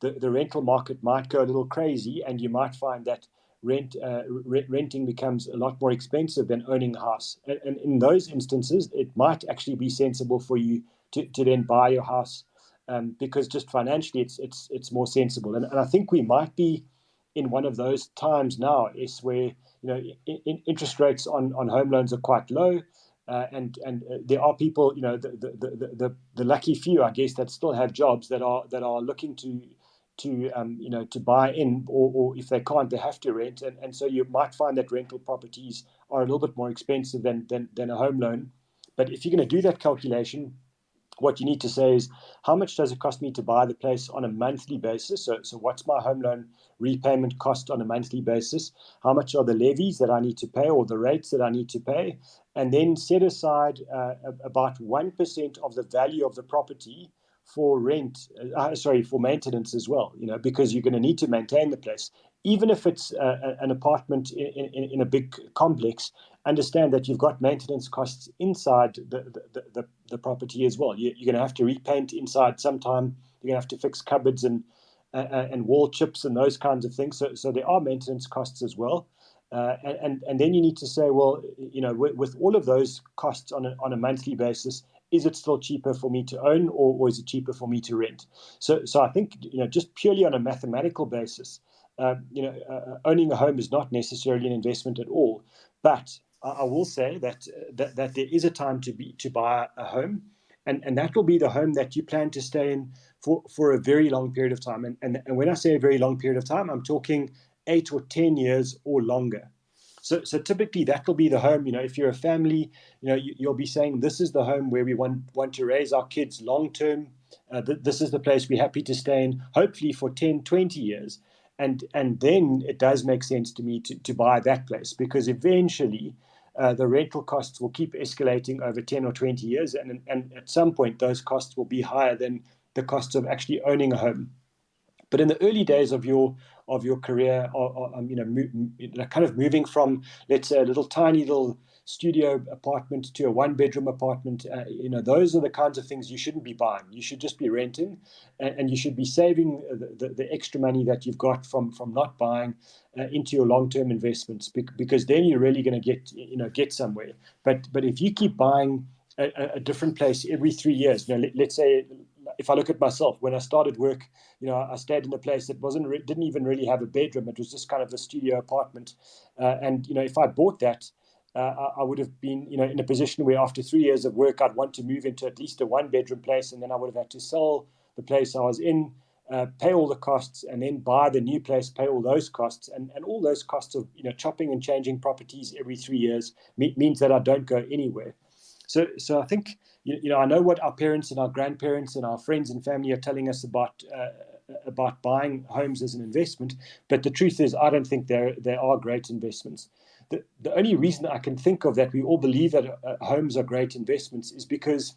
the rental market might go a little crazy, and you might find that renting becomes a lot more expensive than owning a house. And in those instances, it might actually be sensible for you to then buy your house, because just financially it's more sensible. And I think we might be in one of those times now is where interest rates on home loans are quite low, and there are people, the lucky few, I guess, that still have jobs that are looking to buy in, or if they can't, they have to rent, and so you might find that rental properties are a little bit more expensive than a home loan. But if you're going to do that calculation, what you need to say is, how much does it cost me to buy the place on a monthly basis? So what's my home loan repayment cost on a monthly basis? How much are the levies that I need to pay, or the rates that I need to pay? And then set aside about 1% of the value of the property for for maintenance as well, because you're going to need to maintain the place. Even if it's an apartment in a big complex, understand that you've got maintenance costs inside the property as well. You're going to have to repaint inside sometime. You're going to have to fix cupboards and wall chips and those kinds of things. So there are maintenance costs as well. And then you need to say, well, with all of those costs on a monthly basis, is it still cheaper for me to own, or is it cheaper for me to rent? So I think, just purely on a mathematical basis, owning a home is not necessarily an investment at all. But I will say that there is a time to buy a home, and that will be the home that you plan to stay in for a very long period of time. And when I say a very long period of time, I'm talking 8 or 10 years or longer. So typically that will be the home. If you're a family, you'll be saying, this is the home where we want to raise our kids long term. This is the place we're happy to stay in, hopefully for 10, 20 years. And then it does make sense to me to buy that place, because eventually the rental costs will keep escalating over 10 or 20 years. And at some point, those costs will be higher than the costs of actually owning a home. But in the early days of your career, kind of moving from, let's say, a little tiny little studio apartment to a one-bedroom apartment, those are the kinds of things you shouldn't be buying. You should just be renting, and you should be saving the extra money that you've got from not buying into your long-term investments, because then you're really going to get somewhere. But if you keep buying a different place every 3 years, let's say, if I look at myself, when I started work, I stayed in a place that didn't even really have a bedroom. It was just kind of a studio apartment. And if I bought that, I would have been, in a position where after 3 years of work, I'd want to move into at least a one-bedroom place, and then I would have had to sell the place I was in, pay all the costs, and then buy the new place, pay all those costs, and all those costs of chopping and changing properties every 3 years means that I don't go anywhere. So I think, I know what our parents and our grandparents and our friends and family are telling us about buying homes as an investment, but the truth is, I don't think they are great investments. The only reason I can think of that we all believe that homes are great investments is because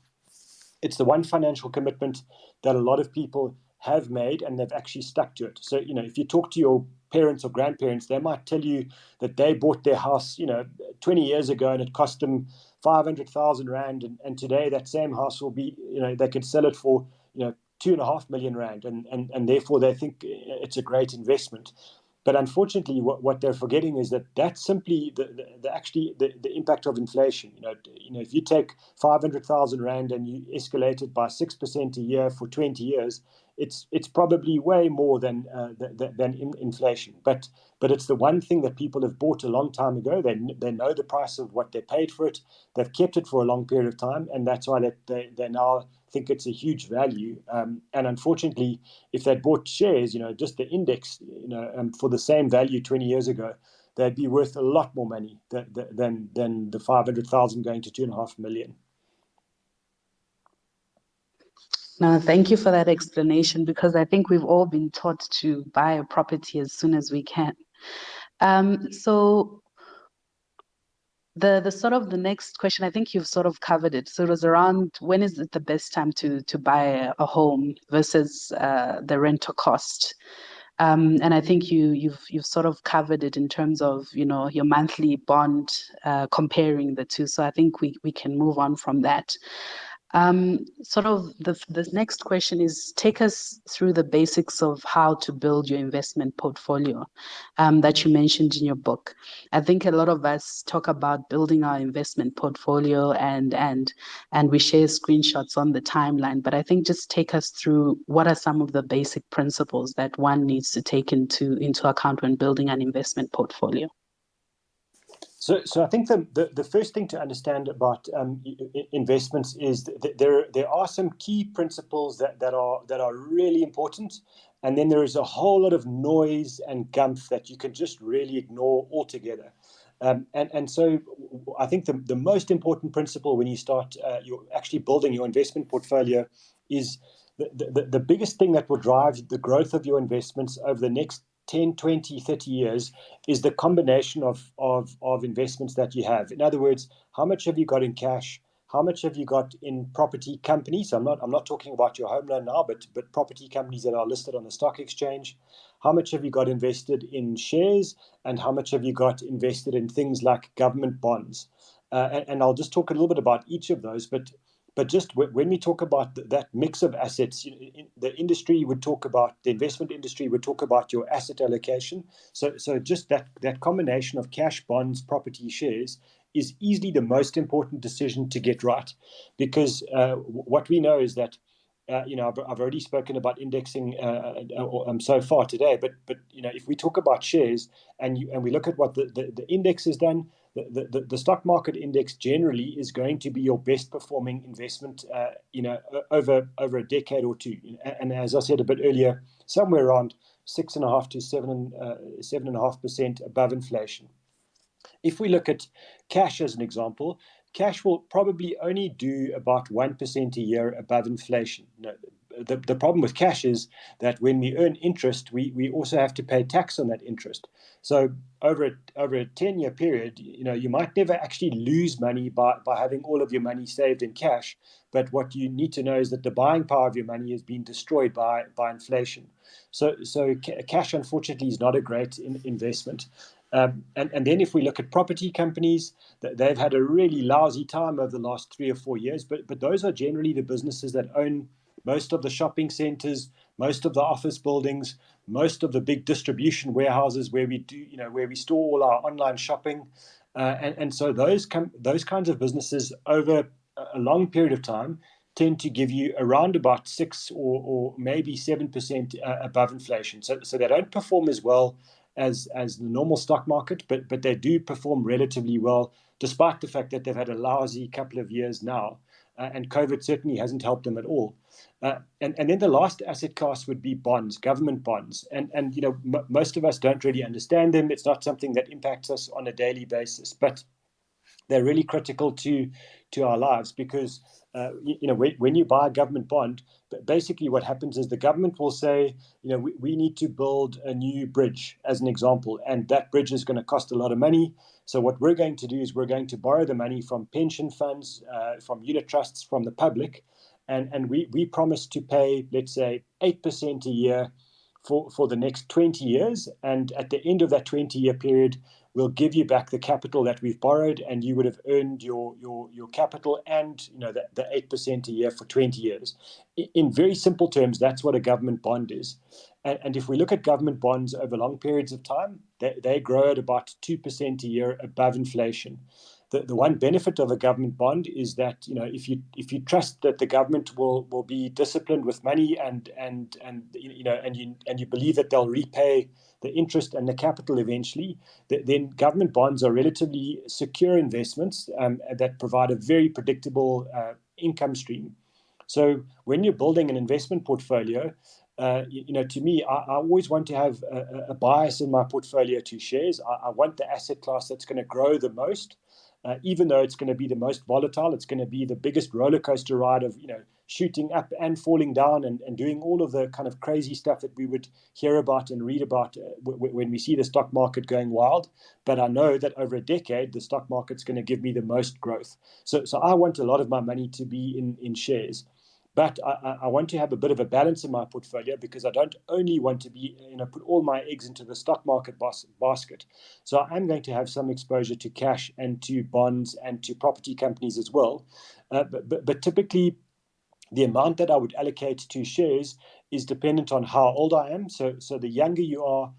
it's the one financial commitment that a lot of people have made, and they've actually stuck to it. So, if you talk to your parents or grandparents, they might tell you that they bought their house, 20 years ago, and it cost them 500,000 Rand. And today that same house will be, they could sell it for, 2.5 million Rand. And therefore they think it's a great investment. But unfortunately, what they're forgetting is that that's simply the impact of inflation. If you take 500,000 Rand and you escalate it by 6% a year for 20 years, it's probably way more than inflation. But it's the one thing that people have bought a long time ago. They know the price of what they paid for it. They've kept it for a long period of time, and that's why they now think it's a huge value. And unfortunately, if they'd bought shares, just the index, for the same value 20 years ago, they'd be worth a lot more money than the 500,000 going to 2.5 million. No, thank you for that explanation, because I think we've all been taught to buy a property as soon as we can. So the sort of the next question, I think you've sort of covered it. So it was around, when is it the best time to buy a home versus the rental cost? And I think you've sort of covered it in terms of your monthly bond, comparing the two. So I think we can move on from that. Sort of the next question is, take us through the basics of how to build your investment portfolio, that you mentioned in your book. I think a lot of us talk about building our investment portfolio and we share screenshots on the timeline, but I think just take us through what are some of the basic principles that one needs to take into account when building an investment portfolio. So I think the first thing to understand about investments is that there are some key principles that are really important, and then there is a whole lot of noise and gumph that you can just really ignore altogether. And so I think the most important principle when you start you're actually building your investment portfolio is the biggest thing that will drive the growth of your investments over the next 10, 20, 30 years is the combination of investments that you have. In other words, how much have you got in cash? How much have you got in property companies? I'm not talking about your home loan now, but property companies that are listed on the stock exchange. How much have you got invested in shares? And how much have you got invested in things like government bonds? And I'll just talk a little bit about each of those, but just when we talk about that mix of assets, the industry would talk about, the investment industry would talk about your asset allocation. So just that combination of cash, bonds, property, shares is easily the most important decision to get right. Because what we know is that, I've already spoken about indexing so far today, but if we talk about shares and we look at what the index has done, the stock market index generally is going to be your best performing investment, over a decade or two. And as I said a bit earlier, somewhere around 6.5 to 7.5% above inflation. If we look at cash as an example, cash will probably only do about 1% a year above inflation. The problem with cash is that when we earn interest, we also have to pay tax on that interest. So over a 10-year period, you might never actually lose money by having all of your money saved in cash. But what you need to know is that the buying power of your money has been destroyed by inflation. So cash, unfortunately, is not a great investment. And then if we look at property companies, they've had a really lousy time over the last 3 or 4 years, but those are generally the businesses that own most of the shopping centers, most of the office buildings, most of the big distribution warehouses where we store all our online shopping. And so those kinds of businesses over a long period of time tend to give you around about 6 or maybe 7% above inflation. So they don't perform as well as the normal stock market, but they do perform relatively well, despite the fact that they've had a lousy couple of years now, and COVID certainly hasn't helped them at all. And then the last asset class would be bonds, government bonds, and most of us don't really understand them. It's not something that impacts us on a daily basis, but they're really critical to our lives because when you buy a government bond, basically what happens is the government will say, we need to build a new bridge, as an example, and that bridge is going to cost a lot of money. So what we're going to do is we're going to borrow the money from pension funds, from unit trusts, from the public, and we promise to pay, let's say, 8% a year for the next 20 years. And at the end of that 20-year period, we'll give you back the capital that we've borrowed, and you would have earned your capital and the 8% a year for 20 years. In very simple terms, that's what a government bond is. And if we look at government bonds over long periods of time, they grow at about 2% a year above inflation. The one benefit of a government bond is that if you trust that the government will be disciplined with money and you believe that they'll repay the interest and the capital eventually, then government bonds are relatively secure investments that provide a very predictable income stream. So when you're building an investment portfolio, to me, I always want to have a bias in my portfolio to shares. I want the asset class that's going to grow the most. Even though it's going to be the most volatile, it's going to be the biggest roller coaster ride of shooting up and falling down and doing all of the kind of crazy stuff that we would hear about and read about when we see the stock market going wild. But I know that over a decade, the stock market's going to give me the most growth. So I want a lot of my money to be in shares. But I want to have a bit of a balance in my portfolio because I don't only want to be, put all my eggs into the stock market basket. So I'm going to have some exposure to cash and to bonds and to property companies as well. But typically, the amount that I would allocate to shares is dependent on how old I am. So the younger you are,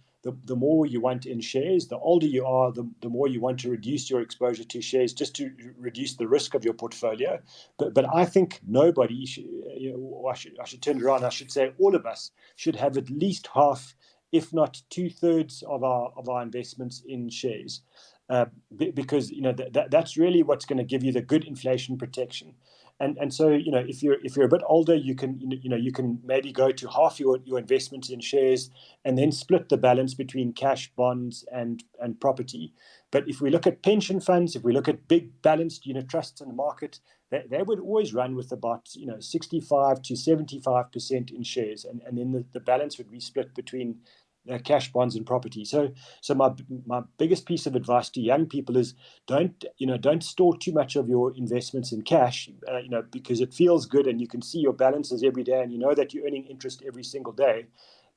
the more you want in shares. The older you are, the more you want to reduce your exposure to shares just to reduce the risk of your portfolio. But I think nobody should, I should turn it around. I should say all of us should have at least half, if not 2/3 of our investments in shares. Because that's really what's going to give you the good inflation protection. And so if you're a bit older, you can maybe go to half your investments in shares and then split the balance between cash, bonds, and property. But if we look at pension funds, if we look at big balanced unit trusts in the market, they would always run with about 65 to 75% in shares, and then the balance would be split between cash, bonds, and property. So my biggest piece of advice to young people is don't store too much of your investments in cash, because it feels good and you can see your balances every day and you know that you're earning interest every single day.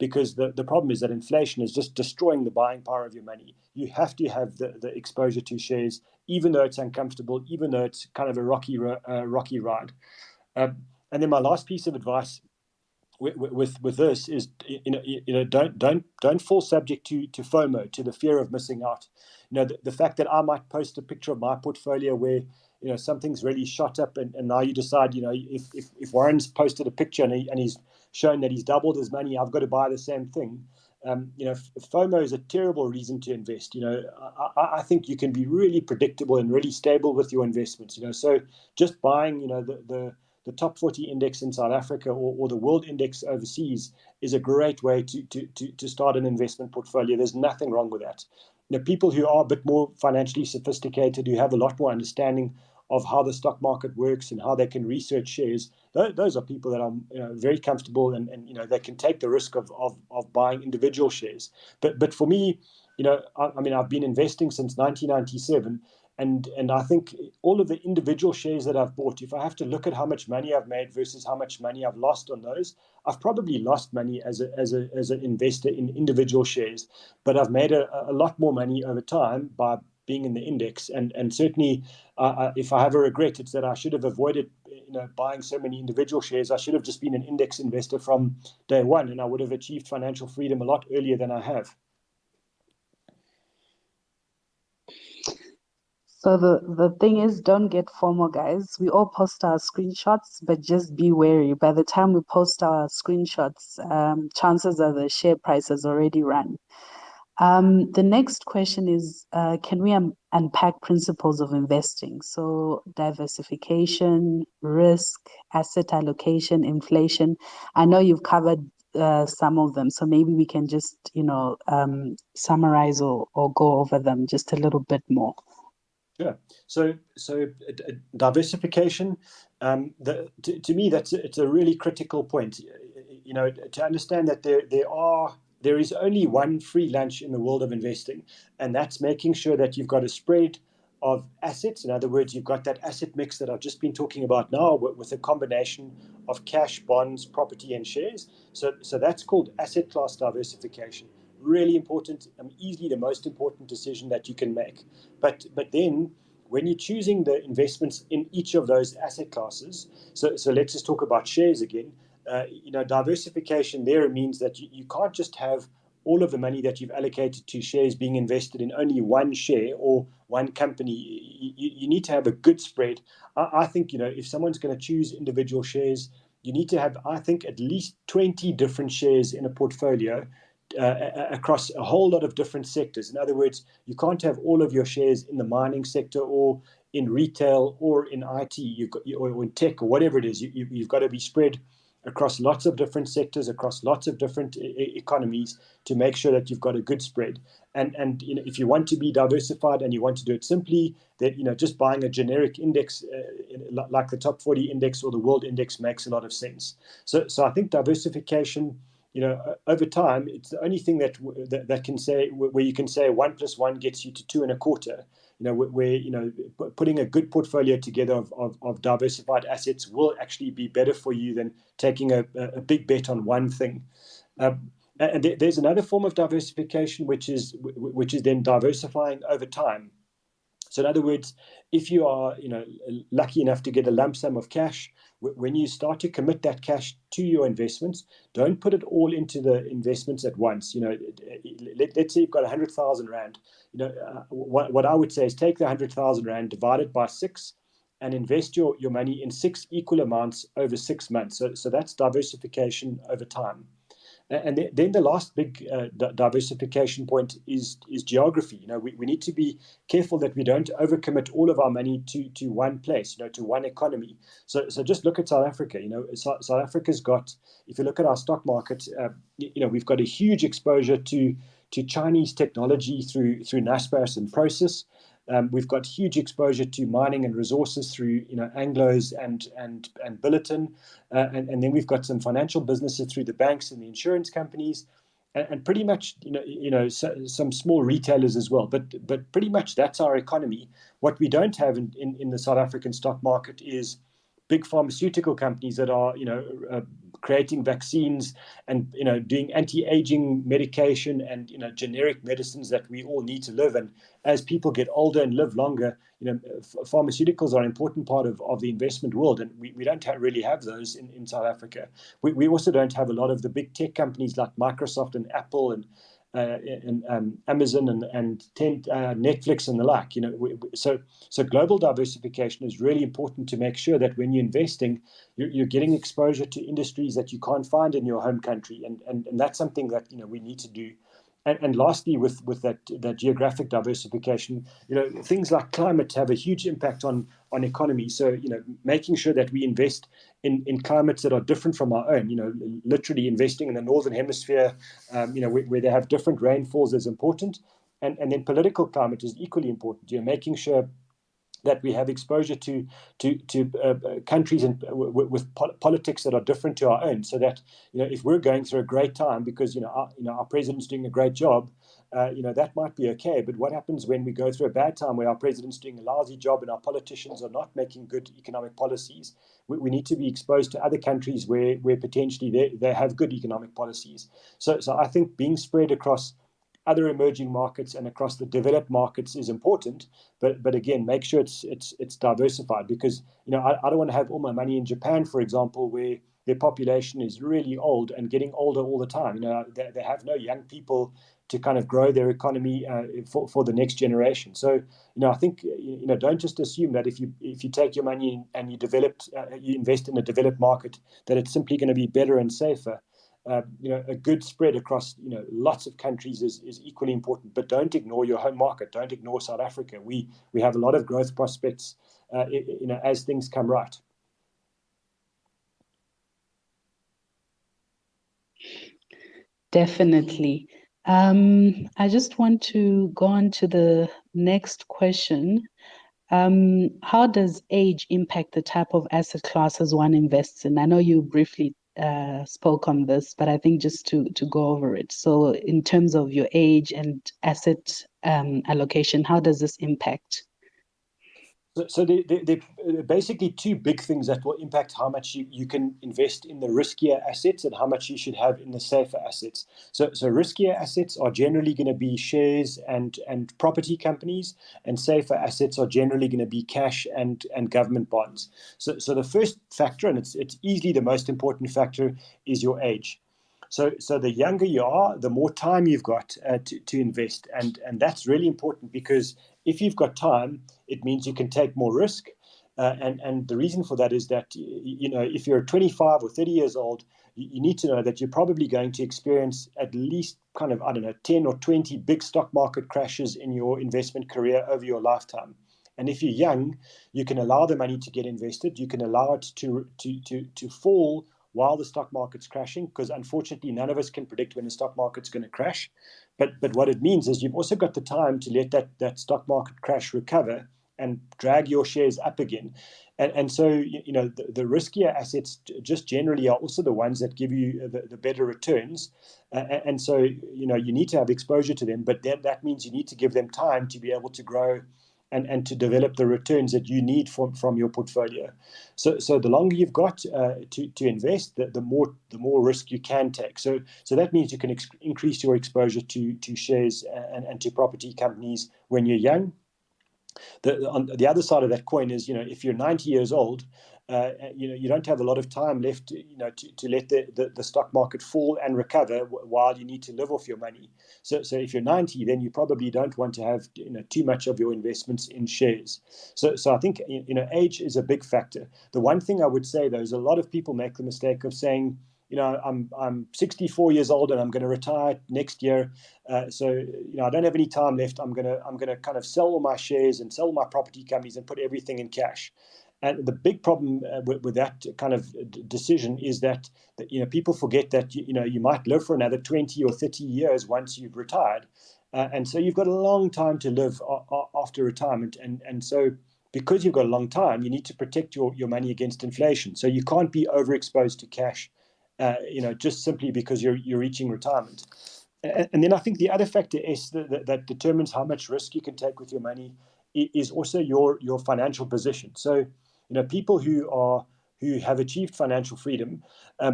Because the problem is that inflation is just destroying the buying power of your money. You have to have the exposure to shares, even though it's uncomfortable, even though it's kind of a rocky ride. And then my last piece of advice with this is don't fall subject to FOMO, to the fear of missing out. The fact that I might post a picture of my portfolio where something's really shot up, and now you decide if Warren's posted a picture and he's shown that he's doubled his money, I've got to buy the same thing. FOMO is a terrible reason to invest. I think you can be really predictable and really stable with your investments. So just buying the the top 40 index in South Africa or the world index overseas is a great way to start an investment portfolio. There's nothing wrong with that. People who are a bit more financially sophisticated, who have a lot more understanding of how the stock market works and how they can research shares, those are people that are very comfortable and they can take the risk of buying individual shares. But for me, I mean, I've been investing since 1997. And I think all of the individual shares that I've bought, if I have to look at how much money I've made versus how much money I've lost on those, I've probably lost money as an investor in individual shares, but I've made a lot more money over time by being in the index. And certainly, if I have a regret, it's that I should have avoided buying so many individual shares. I should have just been an index investor from day one, and I would have achieved financial freedom a lot earlier than I have. So the thing is, don't get FOMO, guys. We all post our screenshots, but just be wary. By the time we post our screenshots, chances are the share price has already run. The next question is, can we unpack principles of investing? So diversification, risk, asset allocation, inflation. I know you've covered some of them, so maybe we can just, summarize or go over them just a little bit more. Yeah. So diversification, to me, it's a really critical point. To understand that there is only one free lunch in the world of investing, and that's making sure that you've got a spread of assets. In other words, you've got that asset mix that I've just been talking about now, with a combination of cash, bonds, property, and shares. So that's called asset class diversification. Really important, easily the most important decision that you can make. But then when you're choosing the investments in each of those asset classes, so let's just talk about shares again. Diversification there means that you can't just have all of the money that you've allocated to shares being invested in only one share or one company. You need to have a good spread. I think, if someone's going to choose individual shares, you need to have, I think, at least 20 different shares in a portfolio across a whole lot of different sectors. In other words, you can't have all of your shares in the mining sector or in retail or in IT or in tech or whatever it is. You've got to be spread across lots of different sectors, across lots of different economies, to make sure that you've got a good spread. And if you want to be diversified and you want to do it simply, that just buying a generic index like the top 40 index or the world index makes a lot of sense. So I think diversification, over time, it's the only thing that can say, where you can say 1 + 1 gets you to 2.25. Where putting a good portfolio together of diversified assets will actually be better for you than taking a big bet on one thing. And there's another form of diversification, which is then diversifying over time. So in other words, if you are lucky enough to get a lump sum of cash, when you start to commit that cash to your investments, don't put it all into the investments at once. Let's say you've got 100,000 rand. What I would say is take the 100,000 rand, divide it by 6, and invest your money in 6 equal amounts over 6 months. So that's diversification over time. And then the last big diversification point is geography. We need to be careful that we don't overcommit all of our money to one place, to one economy. So just look at South Africa. South Africa's got, if you look at our stock market, we've got a huge exposure to Chinese technology through Naspers and Prosus. We've got huge exposure to mining and resources through Anglos and Billiton, and then we've got some financial businesses through the banks and the insurance companies, and pretty much some small retailers as well. But pretty much that's our economy. What we don't have in the South African stock market is big pharmaceutical companies that are creating vaccines and doing anti-aging medication and generic medicines that we all need to live. And as people get older and live longer, pharmaceuticals are an important part of the investment world, and we don't really have those in South Africa. We also don't have a lot of the big tech companies like Microsoft and Apple and Amazon and Netflix and the like. So global diversification is really important to make sure that when you're investing, you're getting exposure to industries that you can't find in your home country, and that's something that we need to do. And lastly, with that geographic diversification, things like climate have a huge impact on on economy. So, making sure that we invest in climates that are different from our own, literally investing in the Northern Hemisphere, where they have different rainfalls is important. And then political climate is equally important, making sure that we have exposure to countries and with politics that are different to our own, so that if we're going through a great time because our president's doing a great job, that might be okay. But what happens when we go through a bad time where our president's doing a lousy job and our politicians are not making good economic policies? We need to be exposed to other countries where potentially they have good economic policies. So I think being spread across other emerging markets and across the developed markets is important, but again, make sure it's diversified, because I don't want to have all my money in Japan, for example, where their population is really old and getting older all the time. They have no young people to kind of grow their economy for the next generation. So I think don't just assume that if you take your money and you invest in a developed market, that it's simply going to be better and safer. A good spread across lots of countries is equally important. But don't ignore your home market. Don't ignore South Africa. We have a lot of growth prospects as things come right. Definitely. I just want to go on to the next question. How does age impact the type of asset classes one invests in? I know you briefly spoke on this, but I think just to go over it. So in terms of your age and asset allocation, how does this impact? So there are basically two big things that will impact how much you can invest in the riskier assets and how much you should have in the safer assets. So riskier assets are generally going to be shares and property companies, and safer assets are generally going to be cash and government bonds. So the first factor, and it's easily the most important factor, is your age. So the younger you are, the more time you've got to invest, and that's really important, because if you've got time, it means you can take more risk. And the reason for that is that if you're 25 or 30 years old, you need to know that you're probably going to experience at least 10 or 20 big stock market crashes in your investment career over your lifetime. And if you're young, you can allow the money to get invested. You can allow it to fall while the stock market's crashing, because unfortunately none of us can predict when the stock market's going to crash. But what it means is you've also got the time to let that stock market crash recover and drag your shares up again. And so the riskier assets just generally are also the ones that give you the better returns. And so you need to have exposure to them, but that means you need to give them time to be able to grow and to develop the returns that you need from your portfolio. So the longer you've got to invest, the more risk you can take. So that means you can increase your exposure to shares and to property companies when you're young. On the other side of that coin is, if you're 90 years old, you don't have a lot of time left, to let the stock market fall and recover while you need to live off your money. So if you're 90, then you probably don't want to have too much of your investments in shares. So I think age is a big factor. The one thing I would say, though, is a lot of people make the mistake of saying, I'm 64 years old and I'm going to retire next year. So I don't have any time left. I'm gonna kind of sell all my shares and sell my property companies and put everything in cash. And the big problem with that kind of decision is that people forget that you might live for another 20 or 30 years once you've retired, and so you've got a long time to live after retirement. And so because you've got a long time, you need to protect your money against inflation. So you can't be overexposed to cash, just simply because you're reaching retirement. And then I think the other factor is that determines how much risk you can take with your money is also your financial position. So people who have achieved financial freedom,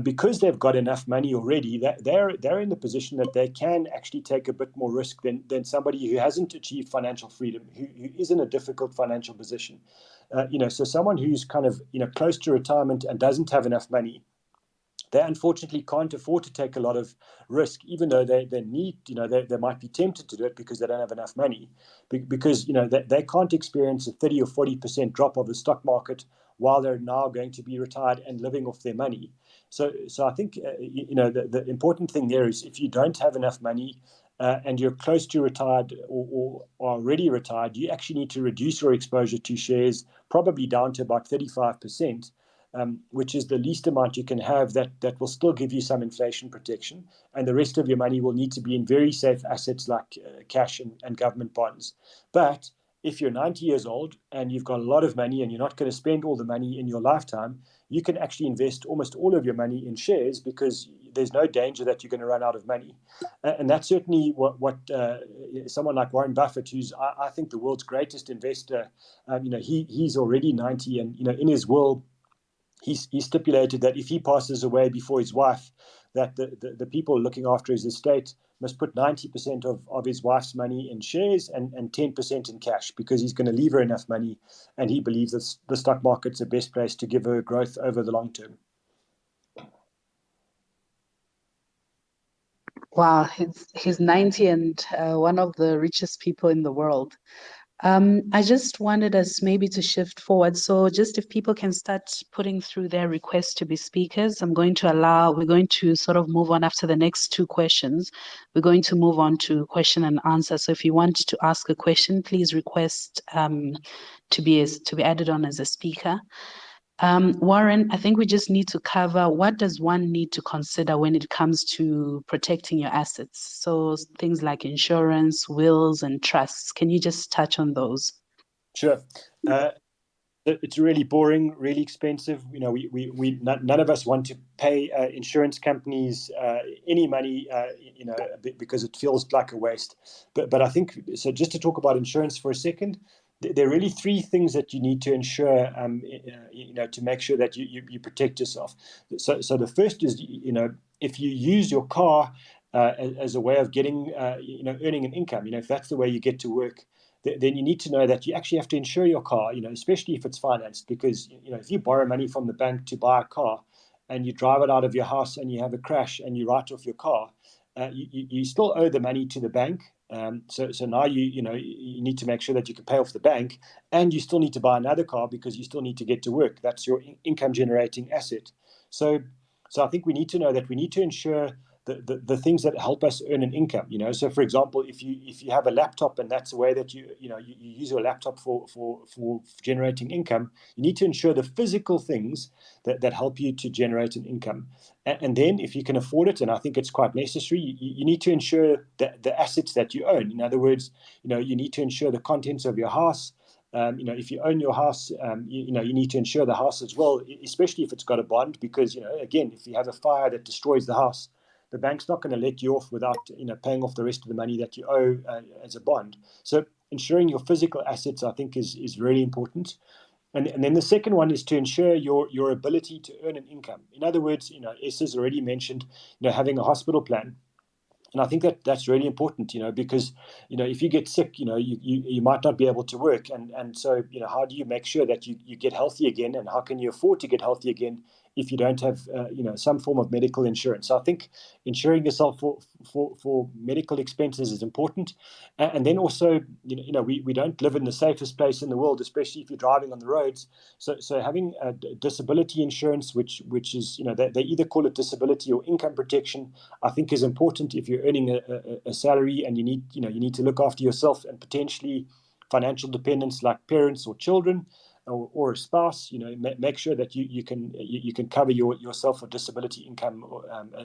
because they've got enough money already, that they're in the position that they can actually take a bit more risk than somebody who hasn't achieved financial freedom, who is in a difficult financial position. So someone who's kind of close to retirement and doesn't have enough money, they unfortunately can't afford to take a lot of risk, even though they need, they might be tempted to do it because they don't have enough money, because they can't experience a 30 or 40% drop of the stock market while they're now going to be retired and living off their money. So I think the important thing there is, if you don't have enough money, and you're close to retired or already retired, you actually need to reduce your exposure to shares probably down to about 35%, which is the least amount you can have that will still give you some inflation protection. And the rest of your money will need to be in very safe assets like cash and government bonds. But if you're 90 years old and you've got a lot of money and you're not going to spend all the money in your lifetime, you can actually invest almost all of your money in shares because there's no danger that you're going to run out of money. And that's certainly what someone like Warren Buffett, who's I think the world's greatest investor, he's already 90, and in his will, he stipulated that if he passes away before his wife, that the people looking after his estate must put 90% of his wife's money in shares and 10% in cash, because he's going to leave her enough money, and he believes that the stock market's the best place to give her growth over the long term. Wow, he's 90 and one of the richest people in the world. I just wanted us maybe to shift forward. So just if people can start putting through their requests to be speakers, we're going to sort of move on after the next two questions. We're going to move on to question and answer. So if you want to ask a question, please request to be added on as a speaker. Warren, I think we just need to cover what does one need to consider when it comes to protecting your assets? So things like insurance, wills, and trusts. Can you just touch on those? Sure. It's really boring, really expensive. None of us want to pay insurance companies any money, because it feels like a waste. But I think so. Just to talk about insurance for a second, there are really three things that you need to ensure, to make sure that you protect yourself. So the first is, if you use your car as a way of getting, earning an income, if that's the way you get to work, then you need to know that you actually have to insure your car, especially if it's financed, because, if you borrow money from the bank to buy a car and you drive it out of your house and you have a crash and you write off your car, you still owe the money to the bank. So now you need to make sure that you can pay off the bank, and you still need to buy another car because you still need to get to work. That's your income generating asset. So I think we need to know that we need to insure the things that help us earn an income. So for example, if you have a laptop and that's the way that you use your laptop for generating income, you need to insure the physical things that help you to generate an income. And then if you can afford it, and I think it's quite necessary, you need to insure the assets that you own. In other words, you need to insure the contents of your house. If you own your house, you need to insure the house as well, especially if it's got a bond, because, again, if you have a fire that destroys the house, the bank's not going to let you off without paying off the rest of the money that you owe as a bond. So ensuring your physical assets, I think, is really important. And then the second one is to ensure your ability to earn an income. In other words, Esther's already mentioned having a hospital plan. And I think that's really important, because, if you get sick, you might not be able to work. And so, how do you make sure that you get healthy again? And how can you afford to get healthy again if you don't have, some form of medical insurance? So I think insuring yourself for medical expenses is important. And then also, we don't live in the safest place in the world, especially if you're driving on the roads. So having a disability insurance, which is, they either call it disability or income protection, I think is important if you're earning a salary and you need to look after yourself and potentially financial dependents like parents or children or a spouse. Make sure that you can cover yourself for disability income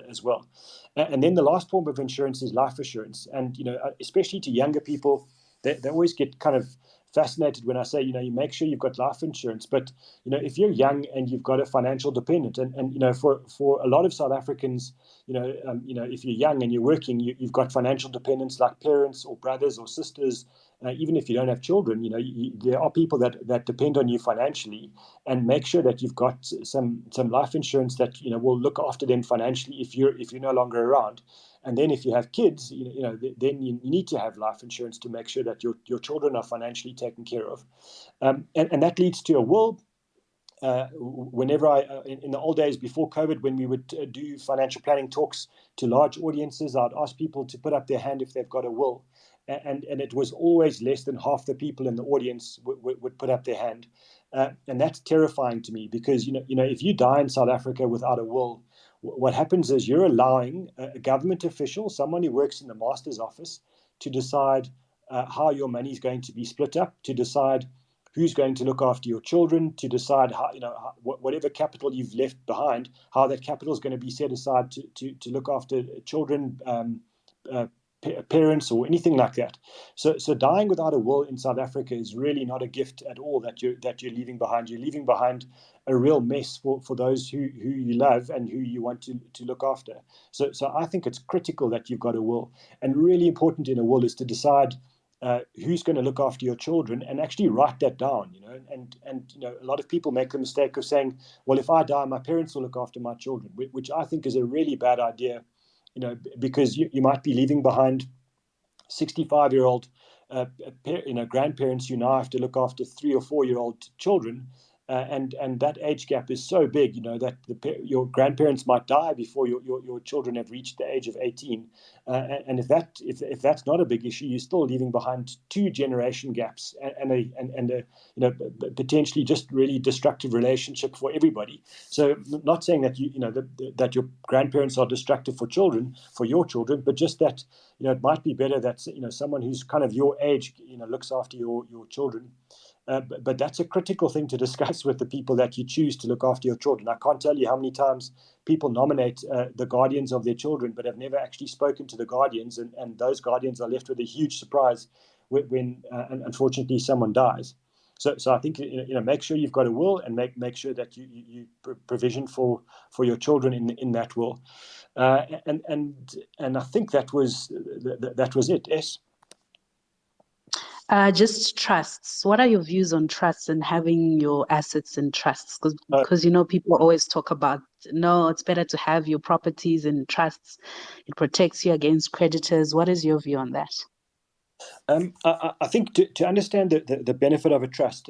as well. And then the last form of insurance is life assurance. And especially to younger people, they always get kind of fascinated when I say, you make sure you've got life insurance. But if you're young and you've got a financial dependent, and for a lot of South Africans, if you're young and you're working, you've got financial dependents like parents or brothers or sisters. Even if you don't have children, there are people that depend on you financially, and make sure that you've got some life insurance that will look after them financially if you're no longer around. And then if you have kids, then you need to have life insurance to make sure that your children are financially taken care of. And that leads to a will. Whenever in the old days before COVID, when we would do financial planning talks to large audiences, I'd ask people to put up their hand if they've got a will. And it was always less than half the people in the audience would put up their hand. And that's terrifying to me because, if you die in South Africa without a will, what happens is you're allowing a government official, someone who works in the master's office, to decide how your money is going to be split up, to decide who's going to look after your children, to decide how, whatever capital you've left behind, how that capital is going to be set aside to look after children, parents, or anything like that. So dying without a will in South Africa is really not a gift at all that you're leaving behind. You're leaving behind a real mess for those who you love and who you want to look after. So I think it's critical that you've got a will, and really important in a will is to decide who's going to look after your children, and actually write that down. And a lot of people make the mistake of saying, well, if I die, my parents will look after my children, which I think is a really bad idea. Because you might be leaving behind 65-year-old grandparents who now have to look after 3 or 4-year-old children, and that age gap is so big, that your grandparents might die before your children have reached the age of 18, and if that's not a big issue, you're still leaving behind 2 generation gaps, and a potentially just really destructive relationship for everybody. So not saying that that your grandparents are destructive for your children, but just that it might be better that someone who's kind of your age looks after your children. But that's a critical thing to discuss with the people that you choose to look after your children. I can't tell you how many times people nominate the guardians of their children, but have never actually spoken to the guardians, and those guardians are left with a huge surprise when unfortunately someone dies. So I think make sure you've got a will, and make sure that you provision for your children in that will, and I think that was it. Yes. Just trusts. What are your views on trusts and having your assets in trusts? Because people always talk about, no, it's better to have your properties in trusts. It protects you against creditors. What is your view on that? I think to understand the benefit of a trust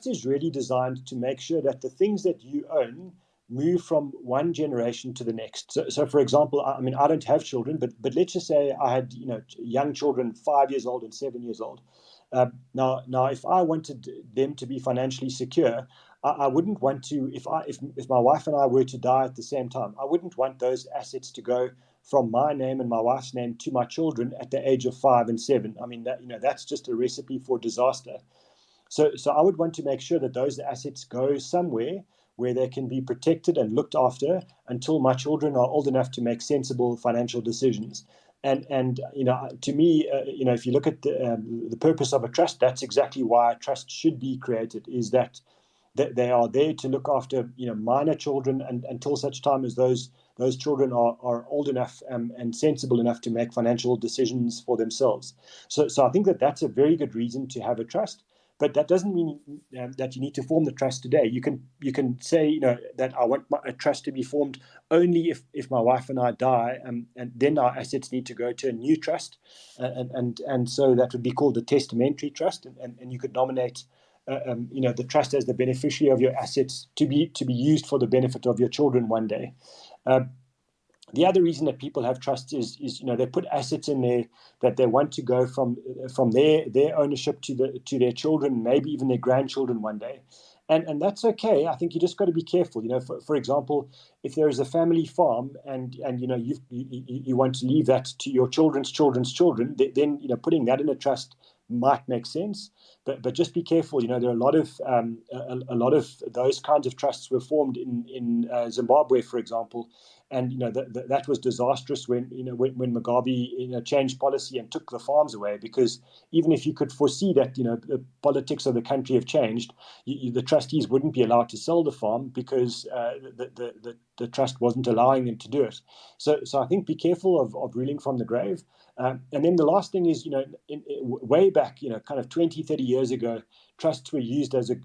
is really designed to make sure that the things that you own move from one generation to the next. So for example, I don't have children, but let's just say I had young children, 5 years old and 7 years old. Now, if I wanted them to be financially secure, I wouldn't want to. If my wife and I were to die at the same time, I wouldn't want those assets to go from my name and my wife's name to my children at the age of 5 and 7. That's just a recipe for disaster. So I would want to make sure that those assets go somewhere where they can be protected and looked after until my children are old enough to make sensible financial decisions. And to me, if you look at the purpose of a trust, that's exactly why a trust should be created, is that they are there to look after minor children until such time as those children are old enough and sensible enough to make financial decisions for themselves. So I think that's a very good reason to have a trust. But that doesn't mean that you need to form the trust today. You can say that I want a trust to be formed only if my wife and I die, and then our assets need to go to a new trust, and so that would be called a testamentary trust, and you could nominate the trust as the beneficiary of your assets to be used for the benefit of your children one day. The other reason that people have trusts is they put assets in there that they want to go from their ownership to their children, maybe even their grandchildren one day, and that's okay. I think you just got to be careful. For example, if there is a family farm and you want to leave that to your children's children's children, then putting that in a trust might make sense. But just be careful. There are a lot of those kinds of trusts were formed in Zimbabwe, for example, and that was disastrous when Mugabe changed policy and took the farms away, because even if you could foresee that the politics of the country have changed, the trustees wouldn't be allowed to sell the farm because the trust wasn't allowing them to do it. So I think be careful of ruling from the grave. And then the last thing is, way back, kind of 20, 30 years ago, trusts were used as a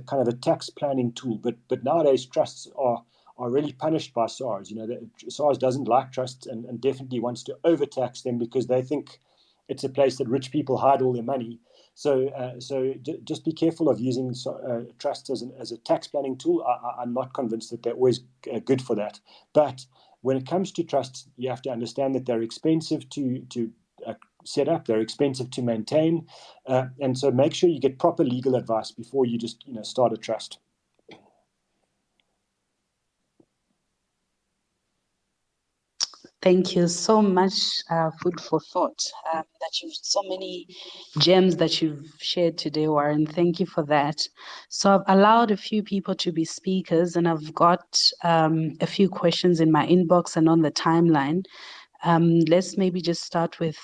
kind of a tax planning tool. But nowadays, trusts are really punished by SARS. SARS doesn't like trusts and definitely wants to overtax them because they think it's a place that rich people hide all their money. So just be careful of using trusts as a tax planning tool. I'm not convinced that they're always good for that. But when it comes to trusts, you have to understand that they're expensive to set up, they're expensive to maintain, and so make sure you get proper legal advice before you just start a trust. Thank you so much. Food for thought. So many gems that you've shared today, Warren. Thank you for that. So I've allowed a few people to be speakers, and I've got a few questions in my inbox and on the timeline. Let's maybe just start with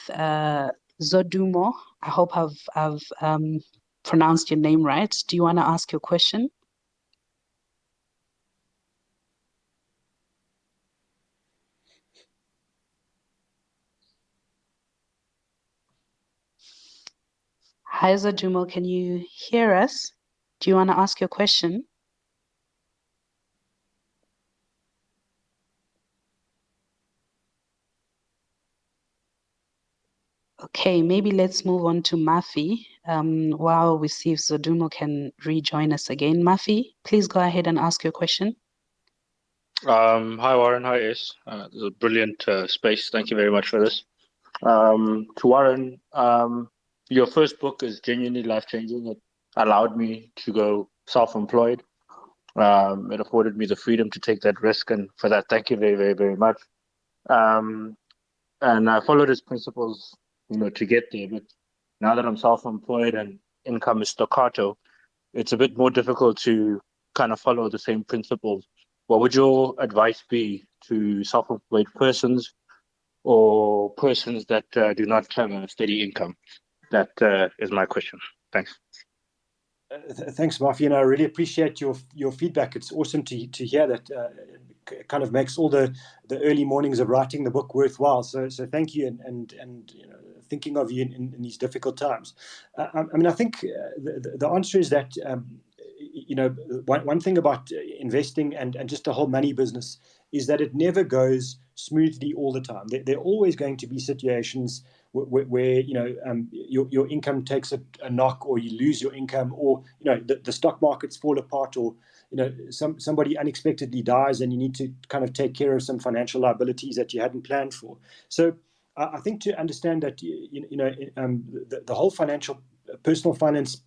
Zodumo. I hope I've pronounced your name right. Do you want to ask your question? Hi, Zodumo. Can you hear us? Do you want to ask your question? Okay, maybe let's move on to Mafi while we see if Zodumo can rejoin us again. Mafi, please go ahead and ask your question. Hi Warren, hi Ace. This is a brilliant space. Thank you very much for this. To Warren, your first book is genuinely life-changing. It allowed me to go self-employed. It afforded me the freedom to take that risk, and for that, thank you very, very, very much. Um, and I followed his principles, to get there. But now that I'm self-employed and income is staccato, it's a bit more difficult to kind of follow the same principles. What would your advice be to self-employed persons or persons that do not have a steady income? That is my question. Thanks. Thanks, Mafi, and I really appreciate your feedback. It's awesome to hear that. Kind of makes all the early mornings of writing the book worthwhile. So thank you, and thinking of you in these difficult times. I think the answer is that one thing about investing and just a whole money business is that it never goes smoothly all the time. There are always going to be situations where your income takes a knock, or you lose your income, or the stock markets fall apart, or somebody unexpectedly dies and you need to kind of take care of some financial liabilities that you hadn't planned for. So I think to understand that the whole personal finance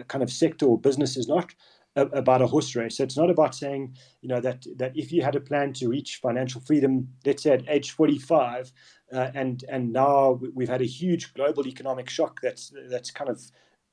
kind of sector or business is not about a horse race. So it's not about saying that if you had a plan to reach financial freedom, let's say at age 45, and now we've had a huge global economic shock that's kind of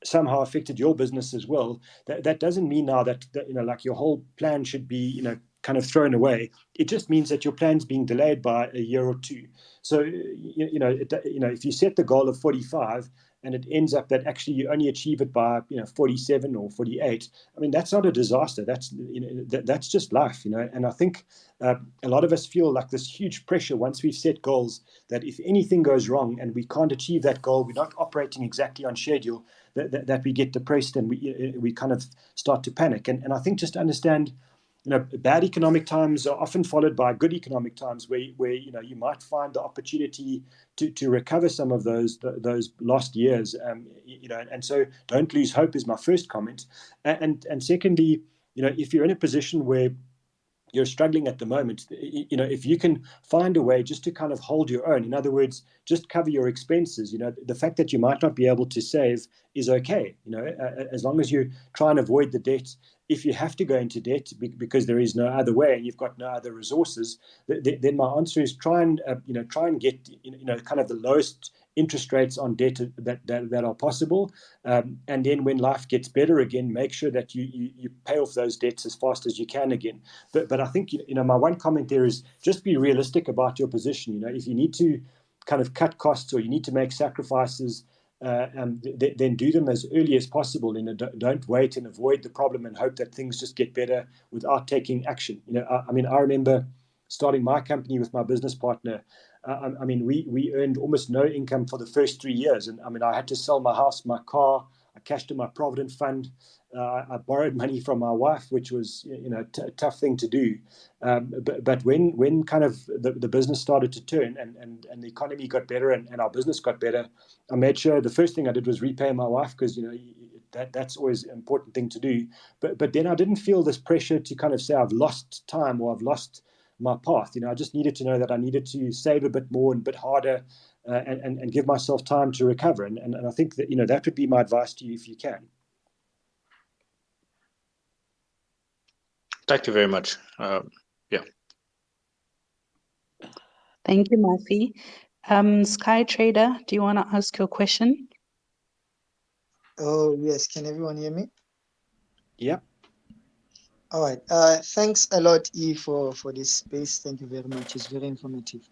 somehow affected your business as well. That doesn't mean now that like your whole plan should be kind of thrown away. It just means that your plan's being delayed by a year or two. So if you set the goal of 45 and it ends up that actually you only achieve it by 47 or 48, I mean, that's not a disaster. That's just life. And I think a lot of us feel like this huge pressure once we've set goals, that if anything goes wrong and we can't achieve that goal, we're not operating exactly on schedule, that we get depressed and we kind of start to panic. And I think just to understand, bad economic times are often followed by good economic times where you might find the opportunity to recover some of those lost years. And so don't lose hope is my first comment. And secondly, if you're in a position where you're struggling at the moment, if you can find a way just to kind of hold your own, in other words, just cover your expenses, the fact that you might not be able to save is okay, as long as you try and avoid the debt. If you have to go into debt because there is no other way and you've got no other resources, then my answer is try and get kind of the lowest interest rates on debt that are possible, and then when life gets better again, make sure that you pay off those debts as fast as you can again. But I think my one comment there is just be realistic about your position. If you need to kind of cut costs or you need to make sacrifices, then do them as early as possible. Don't wait and avoid the problem and hope that things just get better without taking action. I remember starting my company with my business partner. We earned almost no income for the first 3 years, and I had to sell my house, my car. I cashed in my provident fund. I borrowed money from my wife, which was a tough thing to do. But when kind of the business started to turn and the economy got better and our business got better, I made sure the first thing I did was repay my wife, because that's always an important thing to do. But then I didn't feel this pressure to kind of say I've lost time or I've lost my path. I just needed to know that I needed to save a bit more and a bit harder, and give myself time to recover. And I think that that would be my advice to you if you can. Thank you very much. Yeah. Thank you, Murphy. Sky Trader, do you want to ask your question? Oh, yes. Can everyone hear me? Yeah. All right. Thanks a lot, E, for this space. Thank you very much. It's very informative.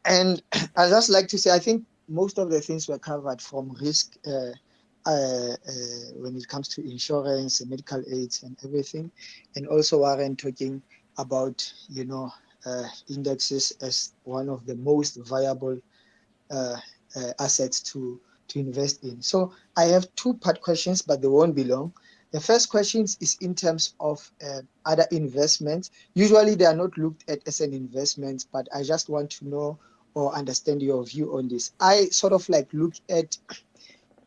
And I just like to say, I think most of the things were covered, from risk when it comes to insurance and medical aids and everything, and also Warren talking about, indexes as one of the most viable assets to invest in. So I have two-part questions, but they won't be long. The first question is in terms of other investments. Usually they are not looked at as an investment, but I just want to know or understand your view on this. I sort of like look at,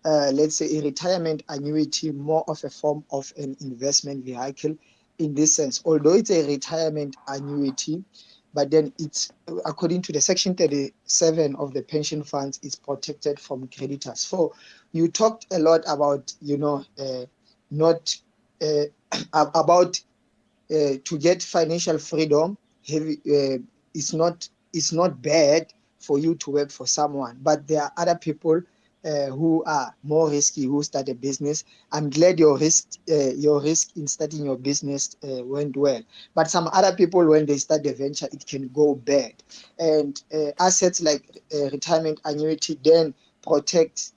let's say, a retirement annuity more of a form of an investment vehicle in this sense. Although it's a retirement annuity, but then it's, according to the section 37 of the pension funds, it's protected from creditors. So you talked a lot about, not about to get financial freedom. It's not bad for you to work for someone, but there are other people who are more risky, who start a business. I'm glad your risk in starting your business went well, but some other people, when they start the venture, it can go bad. And assets like retirement annuity then protects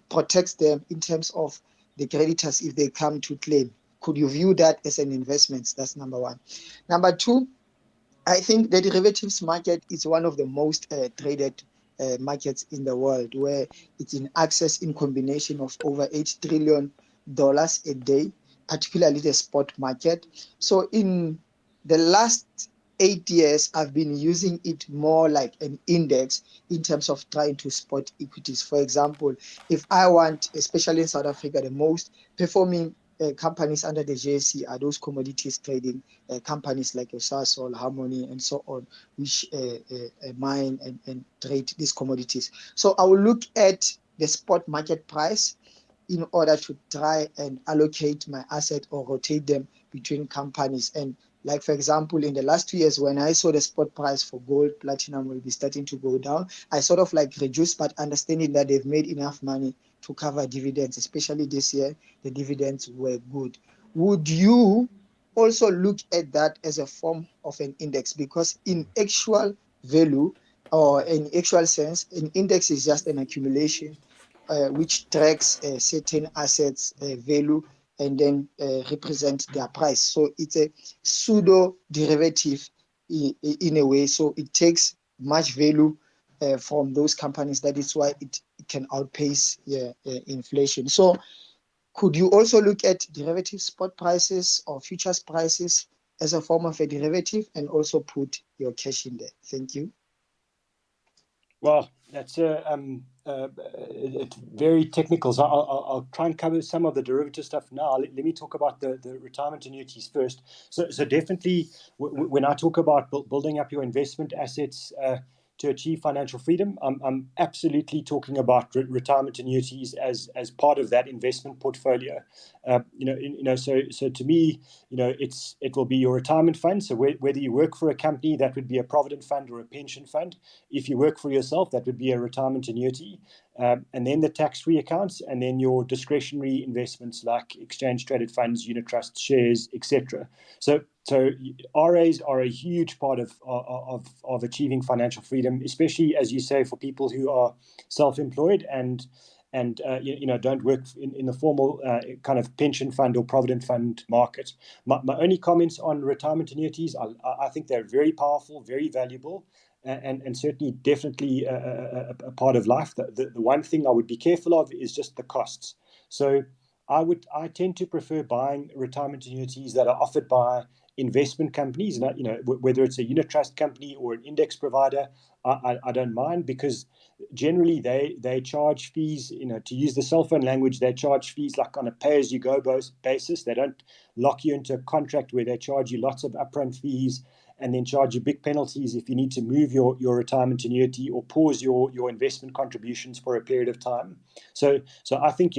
protects them in terms of the creditors if they come to claim. Could you view that as an investment? That's number one. Number two, I think the derivatives market is one of the most traded markets in the world, where it's in access in combination of over $8 trillion a day, particularly the spot market. So in the last 8 years, I've been using it more like an index in terms of trying to spot equities. For example, if I want, especially in South Africa, the most performing companies under the JSE are those commodities trading companies like Sasol, Harmony, and so on, which mine and trade these commodities. So I will look at the spot market price in order to try and allocate my asset or rotate them between companies. And like, for example, in the last 2 years, when I saw the spot price for gold, platinum will be starting to go down, I sort of like reduced, but understanding that they've made enough money to cover dividends, especially this year, the dividends were good. Would you also look at that as a form of an index? Because in actual value, or in actual sense, an index is just an accumulation which tracks certain assets value and then represent their price. So it's a pseudo derivative in a way. So it takes much value from those companies. That is why it can outpace inflation. So could you also look at derivative spot prices or futures prices as a form of a derivative, and also put your cash in there? Thank you. Well, that's it's very technical. So I'll try and cover some of the derivative stuff now. Let me talk about the retirement annuities first. So definitely, when I talk about building up your investment assets to achieve financial freedom, I'm absolutely talking about retirement annuities as part of that investment portfolio. So to me, it will be your retirement fund. So whether you work for a company, that would be a provident fund or a pension fund. If you work for yourself, that would be a retirement annuity. And then the tax-free accounts, and then your discretionary investments like exchange-traded funds, unit trusts, shares, etc. So RAs are a huge part of achieving financial freedom, especially, as you say, for people who are self-employed and don't work in the formal kind of pension fund or provident fund market. My only comments on retirement annuities, I think they're very powerful, very valuable, and certainly definitely a part of life. The one thing I would be careful of is just the costs. So I tend to prefer buying retirement annuities that are offered by investment companies, whether it's a unit trust company or an index provider. I don't mind, because generally they charge fees, to use the cell phone language, they charge fees like on a pay-as-you-go basis. They don't lock you into a contract where they charge you lots of upfront fees and then charge you big penalties if you need to move your retirement annuity or pause your investment contributions for a period of time. So I think,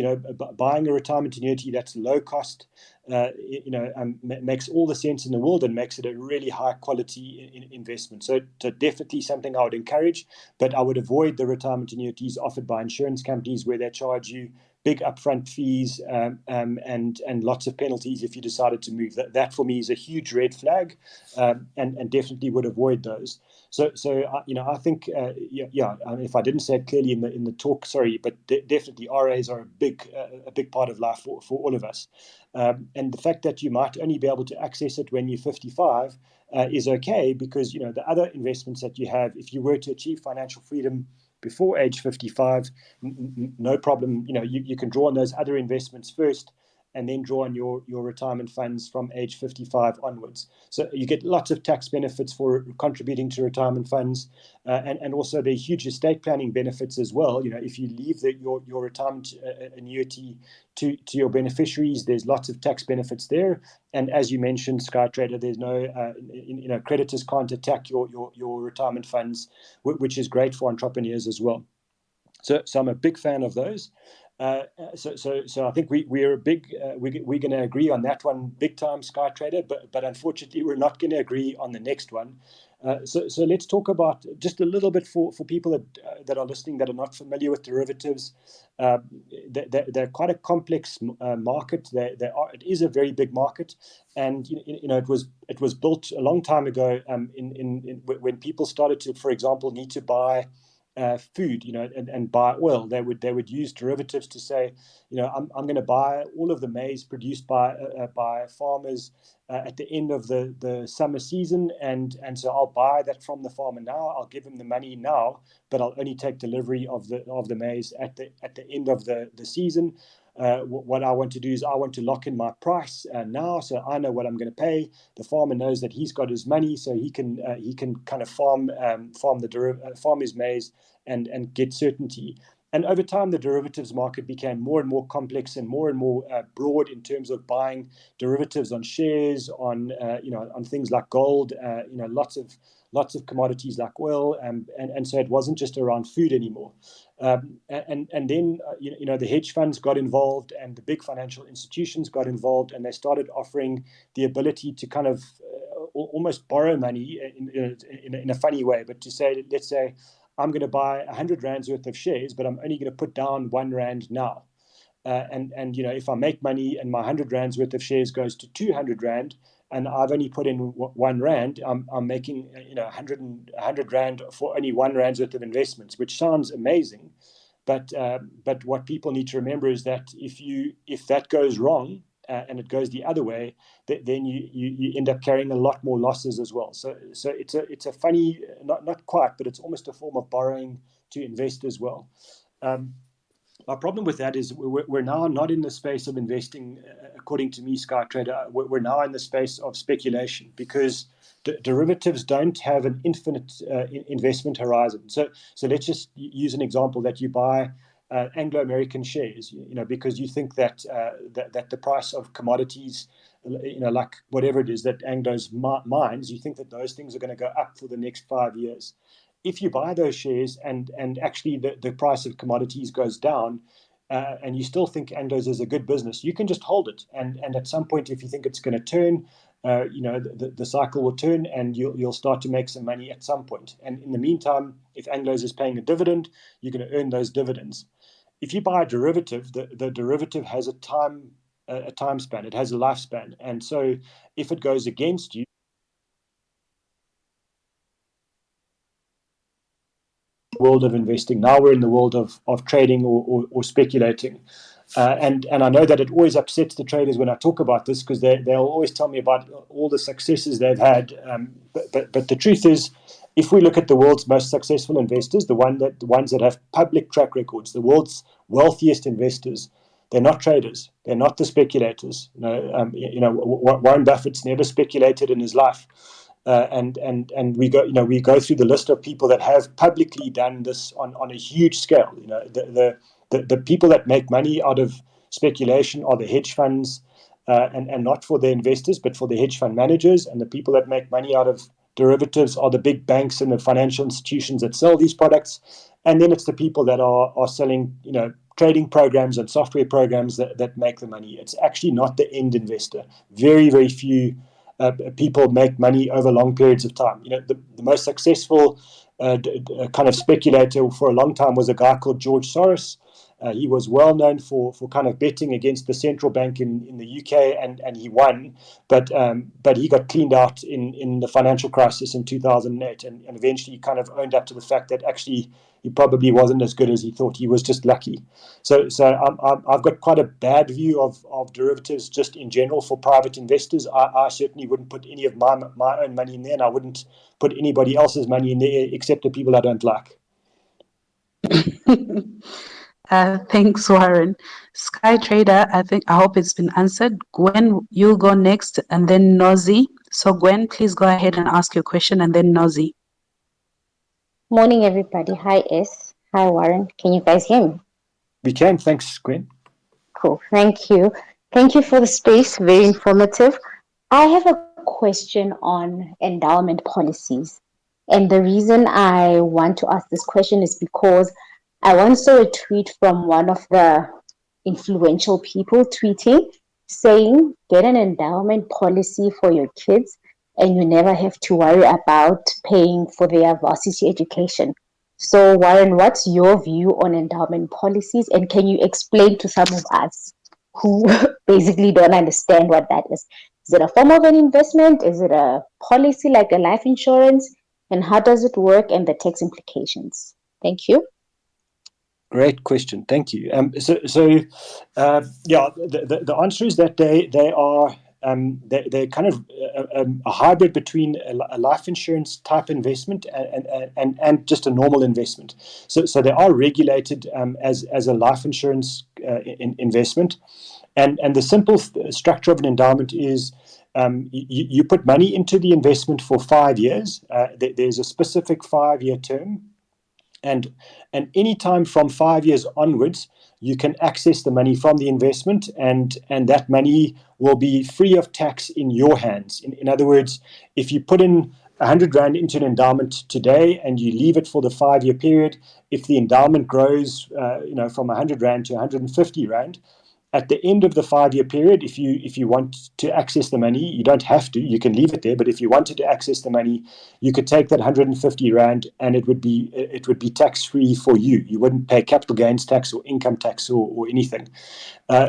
buying a retirement annuity that's low cost, makes all the sense in the world and makes it a really high quality investment. So definitely something I would encourage, but I would avoid the retirement annuities offered by insurance companies where they charge you big upfront fees and lots of penalties if you decided to move. That for me is a huge red flag, and definitely would avoid those. So I think if I didn't say it clearly in the talk, sorry, but definitely RAs are a big part of life for all of us. And the fact that you might only be able to access it when you're 55 is okay, because the other investments that you have, if you were to achieve financial freedom before age 55, no problem. You can draw on those other investments first, and then draw on your retirement funds from age 55 onwards. So you get lots of tax benefits for contributing to retirement funds, and also the huge estate planning benefits as well. If you leave your retirement annuity to your beneficiaries, there's lots of tax benefits there. And as you mentioned, SkyTrader, there's no creditors can't attack your retirement funds, which is great for entrepreneurs as well. So I'm a big fan of those. So I think we're a big we're going to agree on that one big time, SkyTrader, but unfortunately we're not going to agree on the next one. So let's talk about just a little bit for people that are listening that are not familiar with derivatives. They're quite a complex market. It is a very big market, and it was built a long time ago. When people started to, for example, need to buy food, and buy oil, they would use derivatives to say, I'm going to buy all of the maize produced by farmers at the end of the summer season, and so I'll buy that from the farmer now. I'll give him the money now, but I'll only take delivery of the maize at the end of the season. What I want to do is I want to lock in my price now, so I know what I'm going to pay. The farmer knows that he's got his money, so he can kind of farm his maize and get certainty. And over time, the derivatives market became more and more complex and more broad in terms of buying derivatives on shares, on things like gold, lots of commodities like oil, and so it wasn't just around food anymore. And then the hedge funds got involved, and the big financial institutions got involved, and they started offering the ability to kind of almost borrow money in a funny way, but to say, let's say, I'm going to buy 100 rands worth of shares, but I'm only going to put down 1 rand now. And if I make money and my 100 rands worth of shares goes to 200 rand, and I've only put in 1 rand, I'm making 100 rand for only 1 rand's worth of investments, which sounds amazing. But what people need to remember is that if that goes wrong, and it goes the other way, then you end up carrying a lot more losses as well. So it's a funny, not quite, but it's almost a form of borrowing to invest as well. Our problem with that is we're now not in the space of investing, according to me, SkyTrader. We're now in the space of speculation, because derivatives don't have an infinite investment horizon. So let's just use an example that you buy Anglo-American shares, because you think that the price of commodities, like whatever it is that Anglo's mines, you think that those things are going to go up for the next 5 years. If you buy those shares and actually the price of commodities goes down, and you still think Anglo's is a good business, you can just hold it. And at some point, if you think it's going to turn, the cycle will turn, and you'll start to make some money at some point. And in the meantime, if Anglo's is paying a dividend, you're going to earn those dividends. If you buy a derivative, the derivative has a time span. It has a lifespan, and so if it goes against you, world of investing. Now we're in the world of trading or speculating. And I know that it always upsets the traders when I talk about this, because they'll always tell me about all the successes they've had. But the truth is, if we look at the world's most successful investors, the ones that have public track records, the world's wealthiest investors, they're not traders. They're not the speculators. Warren Buffett's never speculated in his life. And we go through the list of people that have publicly done this on a huge scale. The people that make money out of speculation are the hedge funds, and not for the investors, but for the hedge fund managers. And the people that make money out of derivatives are the big banks and the financial institutions that sell these products, and then it's the people that are selling, trading programs and software programs that make the money. It's actually not the end investor. Very, very few people make money over long periods of time. The most successful kind of speculator for a long time was a guy called George Soros. He was well known for kind of betting against the central bank in the UK, and he won, but he got cleaned out in the financial crisis in 2008, and eventually kind of owned up to the fact that actually he probably wasn't as good as he thought. He was just lucky. So I've got quite a bad view of derivatives just in general for private investors. I certainly wouldn't put any of my own money in there, and I wouldn't put anybody else's money in there except the people I don't like. Thanks, Warren. Sky Trader, I hope it's been answered. Gwen, you'll go next, and then Nozi. So Gwen, please go ahead and ask your question, and then Nozi. Morning, everybody. Hi, S. Hi, Warren. Can you guys hear me? We can. Thanks, Gwen. Cool. Thank you. Thank you for the space. Very informative. I have a question on endowment policies. And the reason I want to ask this question is because I once saw a tweet from one of the influential people tweeting, saying, get an endowment policy for your kids and you never have to worry about paying for their varsity education. So, Warren, what's your view on endowment policies? And can you explain to some of us who basically don't understand what that is? Is it a form of an investment? Is it a policy like a life insurance? And how does it work and the tax implications? Thank you. Great question. Thank you. The answer is that they are they're kind of a hybrid between a life insurance type investment and just a normal investment. So they are regulated as a life insurance investment, and the simple structure of an endowment is you put money into the investment for 5 years. There's a specific 5-year term. And any time from 5 years onwards, you can access the money from the investment, and that money will be free of tax in your hands. In other words, if you put in 100 Rand into an endowment today and you leave it for the 5-year period, if the endowment grows from 100 Rand to 150 Rand, at the end of the 5-year period, if you want to access the money, you don't have to, you can leave it there, but if you wanted to access the money, you could take that 150 Rand and it would be tax-free for you. You wouldn't pay capital gains tax or income tax or anything.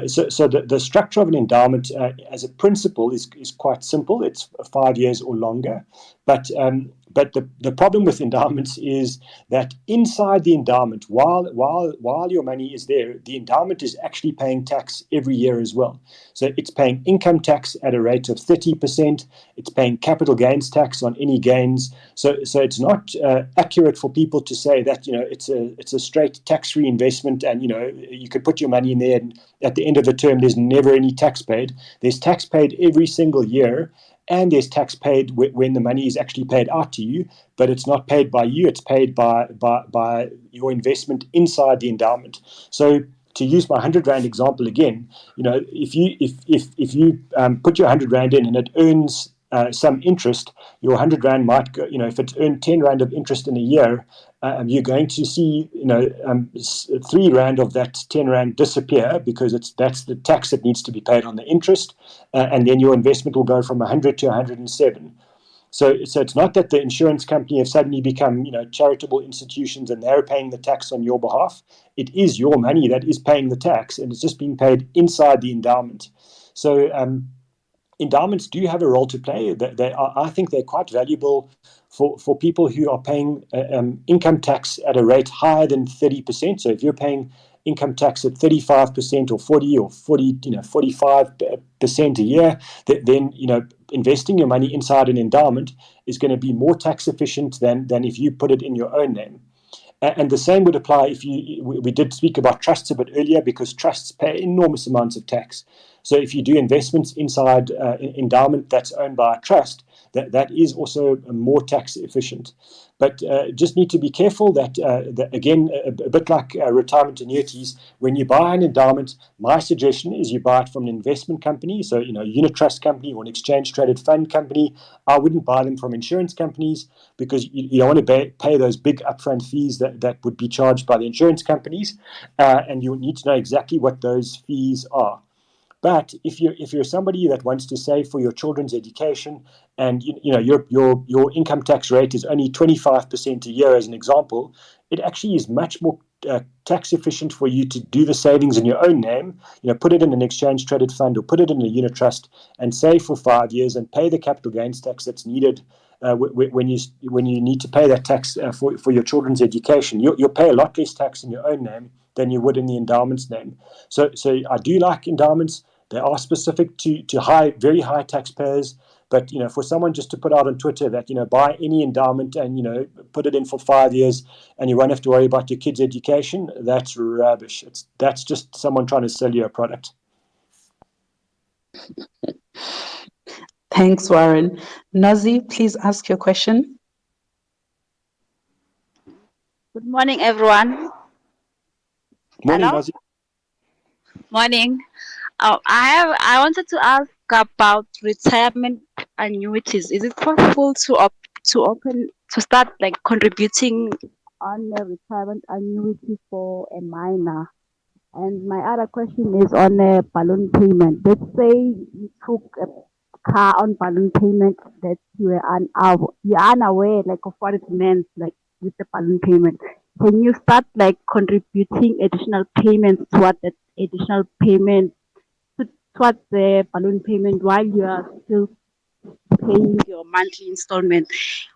So the structure of an endowment as a principle is quite simple. It's 5 years or longer. But the problem with endowments is that inside the endowment, while your money is there, the endowment is actually paying tax every year as well. So it's paying income tax at a rate of 30%. It's paying capital gains tax on any gains. So it's not accurate for people to say that it's a straight tax-free investment, and you could put your money in there, and at the end of the term there's never any tax paid. There's tax paid every single year. And there's tax paid when the money is actually paid out to you, but it's not paid by you, it's paid by your investment inside the endowment. So to use my 100 Rand example again, if you put your 100 Rand in and it earns some interest, your 100 Rand might go, if it's earned 10 Rand of interest in a year, you're going to see 3 Rand of that 10 Rand disappear, because that's the tax that needs to be paid on the interest, and then your investment will go from 100 to 107. So it's not that the insurance company have suddenly become charitable institutions and they're paying the tax on your behalf. It is your money that is paying the tax, and it's just being paid inside the endowment. So endowments do have a role to play. I think they're quite valuable for people who are paying income tax at a rate higher than 30%. So if you're paying income tax at 35% or 40 or 45% a year, then investing your money inside an endowment is going to be more tax efficient than if you put it in your own name. And the same would apply if we did speak about trusts a bit earlier, because trusts pay enormous amounts of tax. So if you do investments inside endowment that's owned by a trust, that is also more tax efficient. But just need to be careful that again, a bit like retirement annuities, when you buy an endowment, my suggestion is you buy it from an investment company, so unit trust company or an exchange traded fund company. I wouldn't buy them from insurance companies, because you don't want to pay those big upfront fees that would be charged by the insurance companies, and you need to know exactly what those fees are. But if you're somebody that wants to save for your children's education, and your income tax rate is only 25% a year, as an example, it actually is much more tax efficient for you to do the savings in your own name. Put it in an exchange traded fund or put it in a unit trust and save for 5 years and pay the capital gains tax that's needed when you need to pay that tax for your children's education. You'll pay a lot less tax in your own name than you would in the endowment's name. So I do like endowments. They are specific to very high taxpayers. But for someone just to put out on Twitter that buy any endowment and put it in for 5 years and you won't have to worry about your kids' education, that's rubbish. That's just someone trying to sell you a product. Thanks, Warren. Nazi, please ask your question. Good morning, everyone. Morning, Hello? Nazi. Morning. I wanted to ask about retirement annuities. Is it possible to start like contributing on a retirement annuity for a minor? And my other question is on a balloon payment. Let's say you took a car on balloon payment that you're unaware like of what it meant like with the balloon payment. Can you start like contributing additional payments toward that additional payment towards the balloon payment while you are still paying your monthly installment?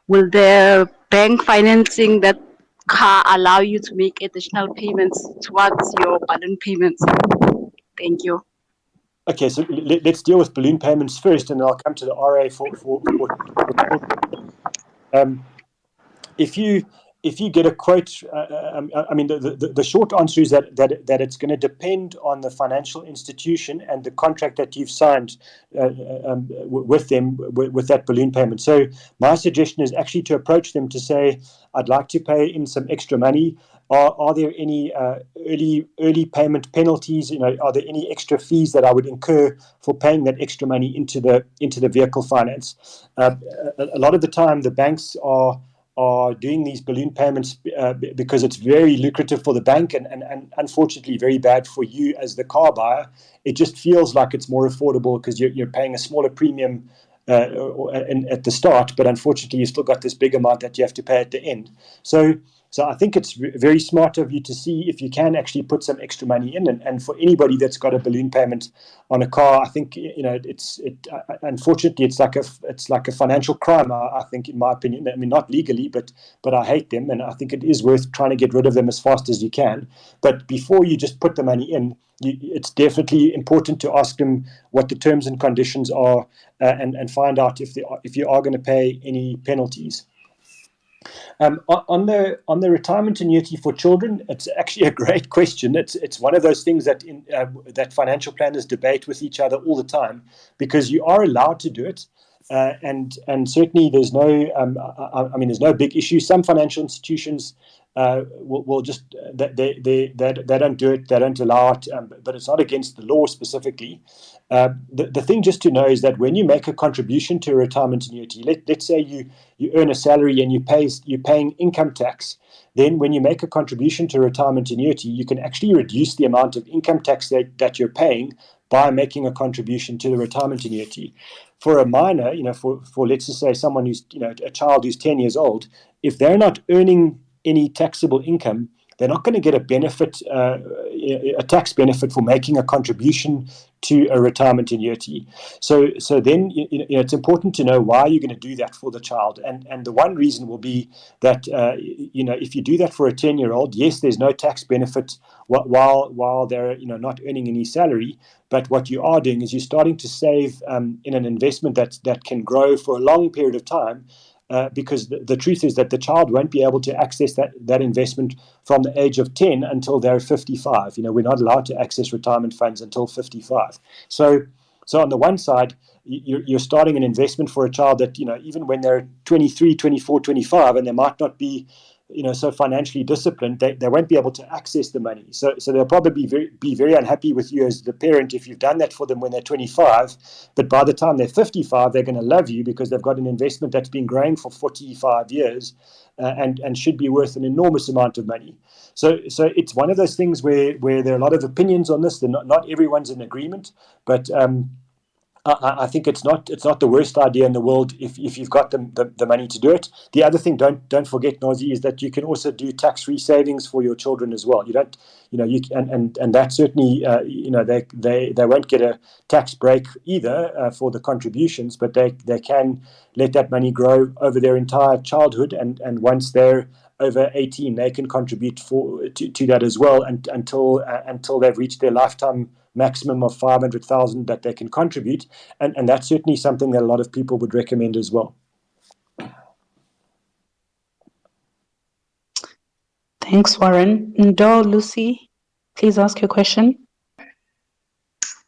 Will the bank financing that car allow you to make additional payments towards your balloon payments? Thank you. Okay, so let's deal with balloon payments first, and then I'll come to the RA for if you get a quote, I mean, the short answer is that it's going to depend on the financial institution and the contract that you've signed with them with that balloon payment. So my suggestion is actually to approach them to say, I'd like to pay in some extra money. Are there any early payment penalties? Are there any extra fees that I would incur for paying that extra money into the vehicle finance? A lot of the time, the banks are doing these balloon payments because it's very lucrative for the bank and unfortunately very bad for you as the car buyer. It just feels like it's more affordable because you're paying a smaller premium at the start, but unfortunately you still got this big amount that you have to pay at the end. So I think it's very smart of you to see if you can actually put some extra money in. And for anybody that's got a balloon payment on a car, I think unfortunately it's like a financial crime. I think, in my opinion. I mean, not legally, but I hate them, and I think it is worth trying to get rid of them as fast as you can. But before you just put the money in, it's definitely important to ask them what the terms and conditions are, and find out if you are going to pay any penalties. On the retirement annuity for children, it's actually a great question. It's one of those things that that financial planners debate with each other all the time, because you are allowed to do it, and certainly there's there's no big issue. Some financial institutions will just they don't do it, they don't allow it, but it's not against the law specifically. The thing just to know is that when you make a contribution to a retirement annuity, let's say you earn a salary and you're paying income tax, then when you make a contribution to a retirement annuity, you can actually reduce the amount of income tax that you're paying by making a contribution to the retirement annuity. For a minor, for let's just say someone who's, a child who's 10 years old, if they're not earning any taxable income, they're not going to get a tax benefit for making a contribution to a retirement annuity. So then it's important to know why you're going to do that for the child. And the one reason will be that if you do that for a 10-year-old, yes, there's no tax benefit while they're not earning any salary. But what you are doing is you're starting to save in an investment that can grow for a long period of time. because the truth is that the child won't be able to access that investment from the age of 10 until they're 55. We're not allowed to access retirement funds until 55. So on the one side, you're starting an investment for a child that, even when they're 23, 24, 25, and they might not be, so financially disciplined, they won't be able to access the money. So they'll probably be very unhappy with you as the parent if you've done that for them when they're 25. But by the time they're 55, they're going to love you because they've got an investment that's been growing for 45 years and should be worth an enormous amount of money. So it's one of those things where there are a lot of opinions on this. Not everyone's in agreement, but I think it's not the worst idea in the world if you've got the money to do it. The other thing, don't forget, Nazi, is that you can also do tax-free savings for your children as well. You don't, and that certainly, they won't get a tax break either for the contributions, but they can let that money grow over their entire childhood, and once they're over 18, they can contribute to that as well, until they've reached their lifetime maximum of 500,000 that they can contribute, and that's certainly something that a lot of people would recommend as well. Thanks, Warren. Ndo, Lucy, please ask your question.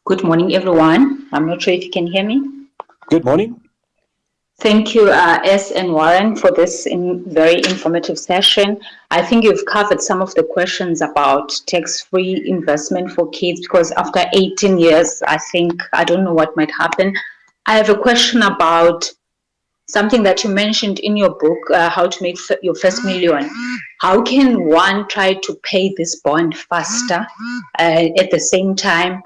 Good morning, everyone. I'm not sure if you can hear me. Good morning. Thank you, S and Warren, for this very informative session. I think you've covered some of the questions about tax-free investment for kids, because after 18 years, I don't know what might happen. I have a question about something that you mentioned in your book, How to Make Your First Million. How can one try to pay this bond faster at the same time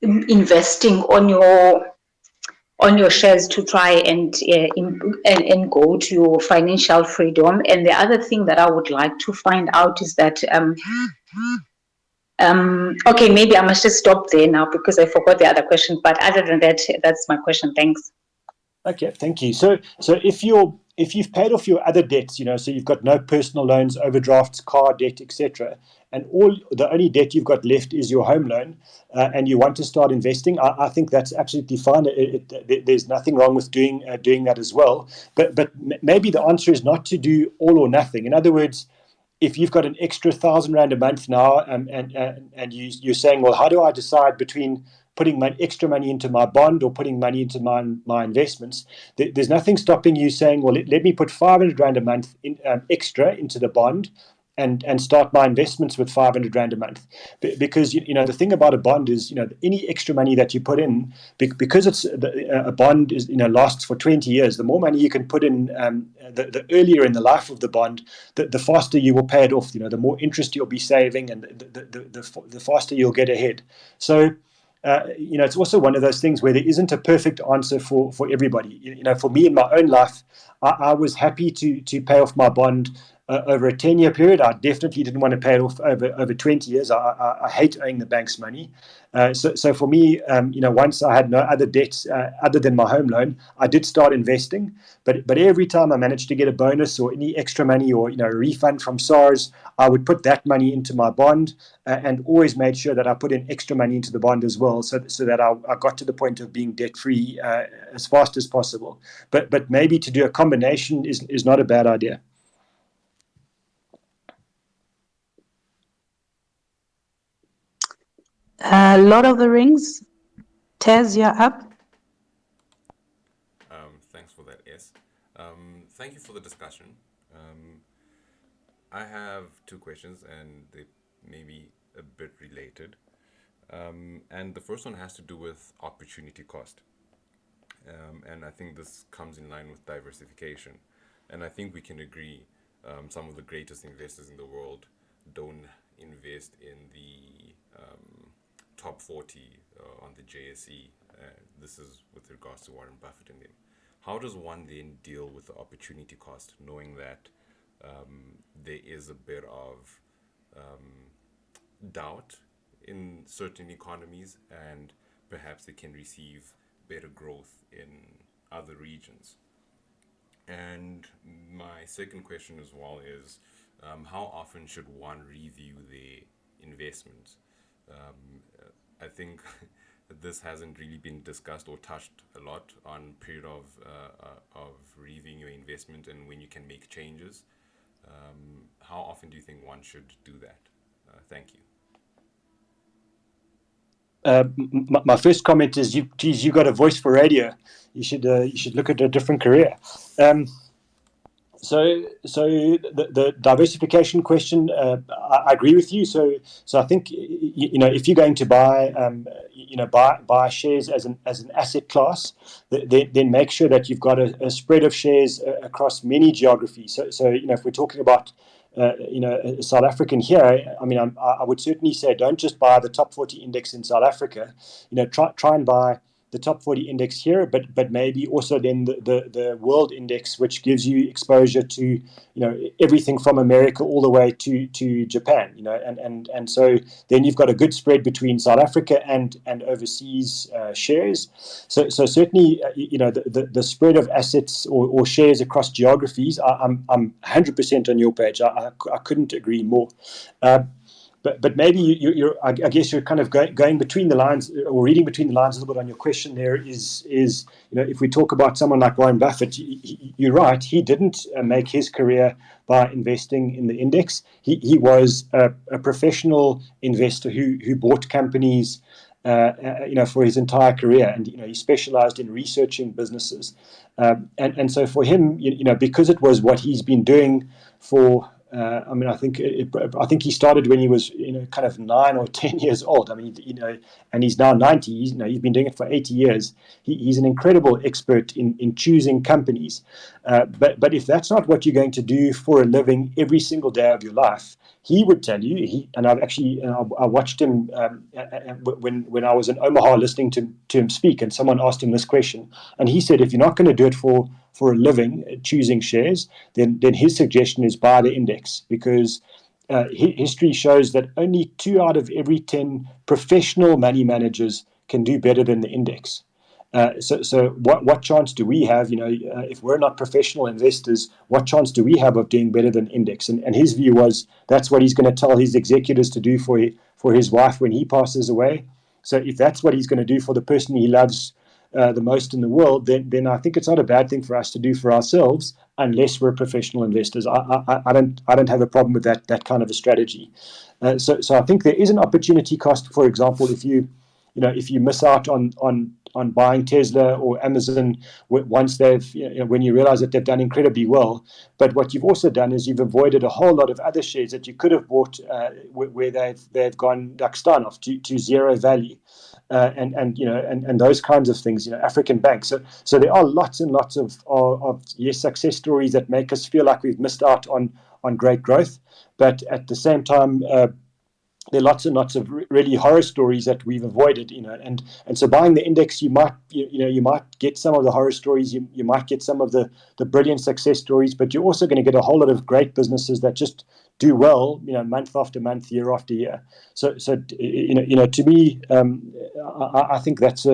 investing on your shares to try and go to your financial freedom? And the other thing that I would like to find out is that okay, maybe I must just stop there now because I forgot the other question. But other than that, that's my question. Thanks. Okay, thank you. So if you've paid off your other debts, so you've got no personal loans, overdrafts, car debt, etc., and the only debt you've got left is your home loan, and you want to start investing, I think that's absolutely fine. There's nothing wrong with doing that as well. But maybe the answer is not to do all or nothing. In other words, if you've got an extra R1,000 a month now, and you're saying, well, how do I decide between putting my extra money into my bond or putting money into my investments? There's nothing stopping you saying, well, let me put R500 a month extra into the bond, and start my investments with R500 a month. Because the thing about a bond is, any extra money that you put in, because it's a bond is lasts for 20 years. The more money you can put in, the earlier in the life of the bond, the faster you will pay it off. The more interest you'll be saving, and the faster you'll get ahead. So it's also one of those things where there isn't a perfect answer for everybody. For me in my own life, I was happy to pay off my bond over a 10-year period. I definitely didn't want to pay it off over 20 years. I hate owing the bank's money. So for me, once I had no other debts other than my home loan, I did start investing. But every time I managed to get a bonus or any extra money or a refund from SARS, I would put that money into my bond, and always made sure that I put in extra money into the bond as well, so that I got to the point of being debt free as fast as possible. But maybe to do a combination is not a bad idea. Lord of the Rings, Tez, you're up. Thanks for that, S. Thank you for the discussion. I have two questions, and they may be a bit related. And the first one has to do with opportunity cost. And I think this comes in line with diversification. And I think we can agree some of the greatest investors in the world don't invest in the top 40 on the JSE. This is with regards to Warren Buffett and them. How does one then deal with the opportunity cost, knowing that there is a bit of doubt in certain economies, and perhaps they can receive better growth in other regions? And my second question as well is, how often should one review their investments? I think this hasn't really been discussed or touched a lot on period of reviewing your investment and when you can make changes. How often do you think one should do that? Thank you. My first comment is, geez, you got a voice for radio. You should look at a different career. So the diversification question, I agree with you. So I think if you're going to buy buy shares as an asset class, then make sure that you've got a spread of shares across many geographies. So if we're talking about South African here, I mean, I would certainly say don't just buy the top 40 index in South Africa. Try and buy the top 40 index here, but maybe also then the world index, which gives you exposure to everything from America all the way to Japan. And so then you've got a good spread between South Africa and overseas shares. So certainly the spread of assets or shares across geographies, I'm 100% on your page. I couldn't agree more. But maybe I guess you're kind of going between the lines or reading between the lines a little bit on your question. There is if we talk about someone like Warren Buffett, you're right. He didn't make his career by investing in the index. He was a professional investor who bought companies for his entire career, and he specialized in researching businesses, and so for him, because it was what he's been doing for. I think he started when he was kind of 9 or 10 years old. I mean, and he's now 90. He's been doing it for 80 years. He's an incredible expert in choosing companies. But if that's not what you're going to do for a living every single day of your life, he would tell you. I watched him when I was in Omaha listening to him speak, and someone asked him this question, and he said, if you're not going to do it for a living, choosing shares, then his suggestion is buy the index, because history shows that only 2 out of every 10 professional money managers can do better than the index. So what chance do we have, if we're not professional investors, what chance do we have of doing better than index? And his view was that's what he's going to tell his executors to do for his wife when he passes away. So if that's what he's going to do for the person he loves the most in the world, then I think it's not a bad thing for us to do for ourselves, unless we're professional investors. I don't have a problem with that kind of a strategy. So I think there is an opportunity cost. For example, if you miss out on buying Tesla or Amazon once they've when you realize that they've done incredibly well, but what you've also done is you've avoided a whole lot of other shares that you could have bought where they've gone off to zero value. And those kinds of things, African banks. So there are lots and lots of success stories that make us feel like we've missed out on great growth, but at the same time, there are lots and lots of really horror stories that we've avoided, and so buying the index, you might get some of the horror stories, you might get some of the brilliant success stories, but you're also going to get a whole lot of great businesses that just do well, month after month, year after year. So to me, I think that's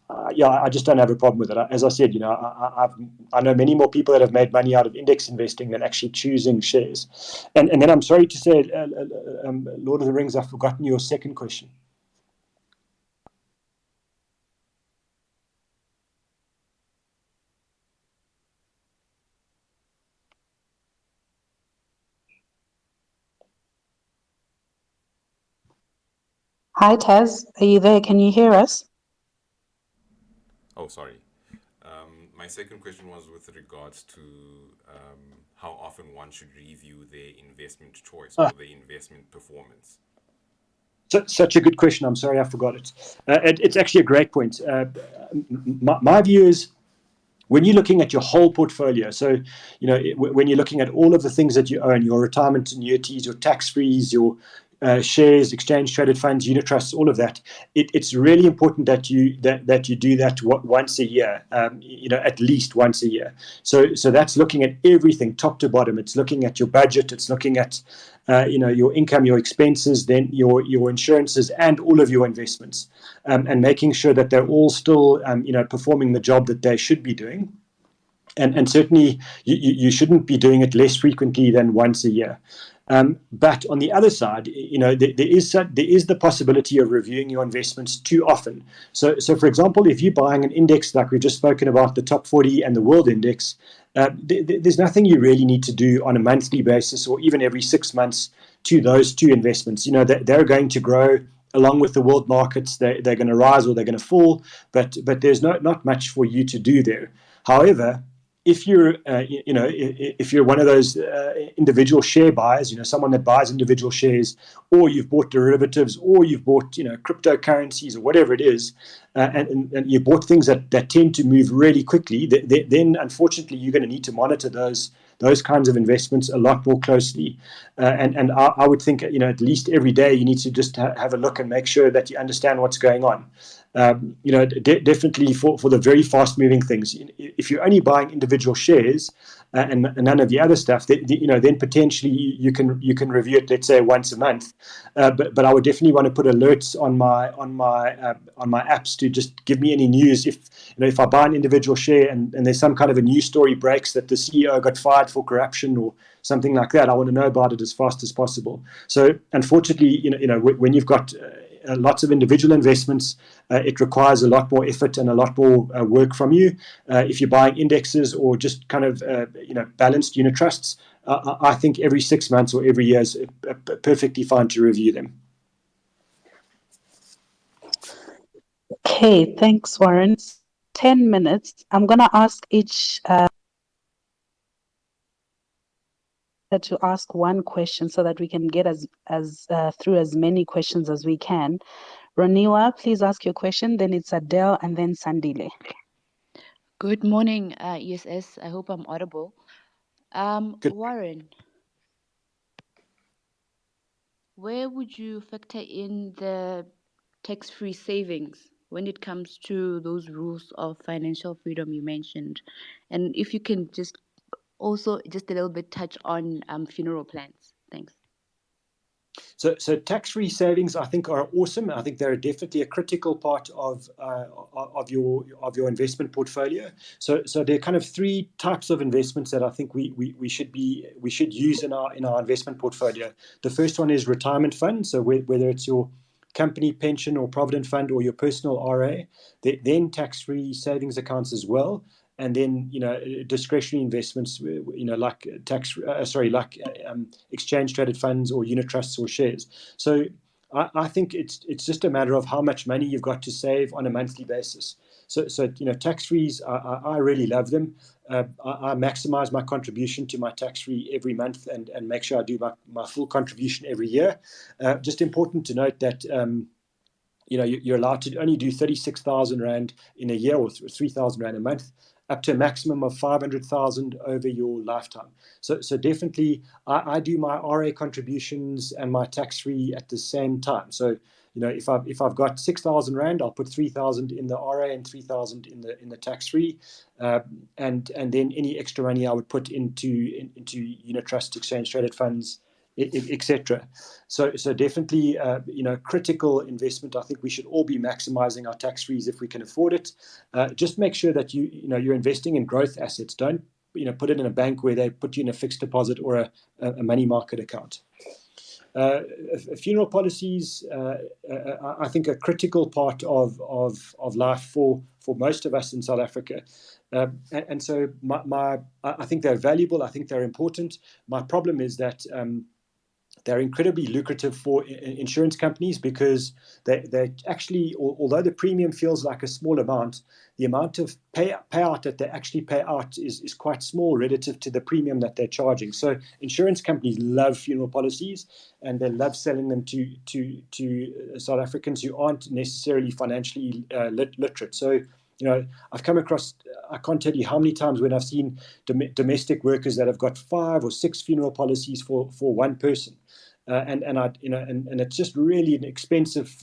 I just don't have a problem with it. As I said, I know many more people that have made money out of index investing than actually choosing shares. And then I'm sorry to say, Lord of the Rings, I've forgotten your second question. Hi, Taz. Are you there? Can you hear us? Oh, sorry. My second question was with regards to how often one should review their investment choice or their investment performance. Such a good question. I'm sorry I forgot it. It's actually a great point. My view is, when you're looking at your whole portfolio, so when you're looking at all of the things that you own, your retirement annuities, your tax-frees, your shares, exchange-traded funds, unit trusts, all of that, it's really important that you do that once a year, at least once a year. So that's looking at everything top to bottom. It's looking at your budget. It's looking at your income, your expenses, then your insurances, and all of your investments, and making sure that they're all still performing the job that they should be doing. And certainly you shouldn't be doing it less frequently than once a year. But on the other side, there is the possibility of reviewing your investments too often. So for example, if you're buying an index like we've just spoken about, the top 40 and the world index, there's nothing you really need to do on a monthly basis or even every 6 months to those two investments. They're going to grow along with the world markets. They're going to rise or they're going to fall, but there's not much for you to do there. However, if you're if you're one of those individual share buyers, someone that buys individual shares, or you've bought derivatives, or you've bought cryptocurrencies or whatever it is, and you bought things that tend to move really quickly, then unfortunately you're going to need to monitor those kinds of investments a lot more closely. And I would think at least every day you need to just have a look and make sure that you understand what's going on. Definitely for the very fast moving things. If you're only buying individual shares and none of the other stuff, then potentially you can review it, let's say once a month. But I would definitely want to put alerts on my apps to just give me any news if I buy an individual share and there's some kind of a news story breaks that the CEO got fired for corruption or something like that. I want to know about it as fast as possible. So unfortunately, when you've got lots of individual investments, it requires a lot more effort and a lot more work from you. If you're buying indexes or just kind of balanced unit trusts, I think every 6 months or every year is perfectly fine to review them. Okay, thanks, Warren. 10 minutes. I'm going to ask each to ask one question so that we can get through as many questions as we can. Roniwa, please ask your question. Then it's Adele and then Sandile. Good morning, ESS. I hope I'm audible. Good. Warren, where would you factor in the tax-free savings when it comes to those rules of financial freedom you mentioned? And if you can just also just a little bit touch on funeral plans. Thanks. So tax-free savings, I think, are awesome. I think they're definitely a critical part of your investment portfolio. So there are kind of three types of investments that I think we should use in our investment portfolio. The first one is retirement funds. So whether it's your company pension or provident fund or your personal RA, then tax-free savings accounts as well. And then discretionary investments, like exchange traded funds or unit trusts or shares. So I think it's just a matter of how much money you've got to save on a monthly basis. So tax-frees, I really love them. I maximize my contribution to my tax-free every month and make sure I do my full contribution every year. Just important to note that you're allowed to only do 36,000 Rand in a year or 3,000 Rand a month, up to a maximum of 500,000 over your lifetime. So definitely, I do my RA contributions and my tax-free at the same time. So if I've got 6,000 Rand, I'll put 3,000 in the RA and 3,000 in the tax-free, and then any extra money I would put into unit trust, exchange traded funds, etc. So definitely, critical investment. I think we should all be maximizing our tax-frees if we can afford it. Just make sure that you're investing in growth assets. Don't put it in a bank where they put you in a fixed deposit or a money market account. Funeral policies, I think, a critical part of life for most of us in South Africa. And so I think they're valuable. I think they're important. My problem is that they're incredibly lucrative for insurance companies because they actually, although the premium feels like a small amount, the amount of payout that they actually pay out is quite small relative to the premium that they're charging. So insurance companies love funeral policies and they love selling them to South Africans who aren't necessarily financially literate. So I've come across, I can't tell you how many times when I've seen domestic workers that have got 5 or 6 funeral policies for one person. And it's just really an expensive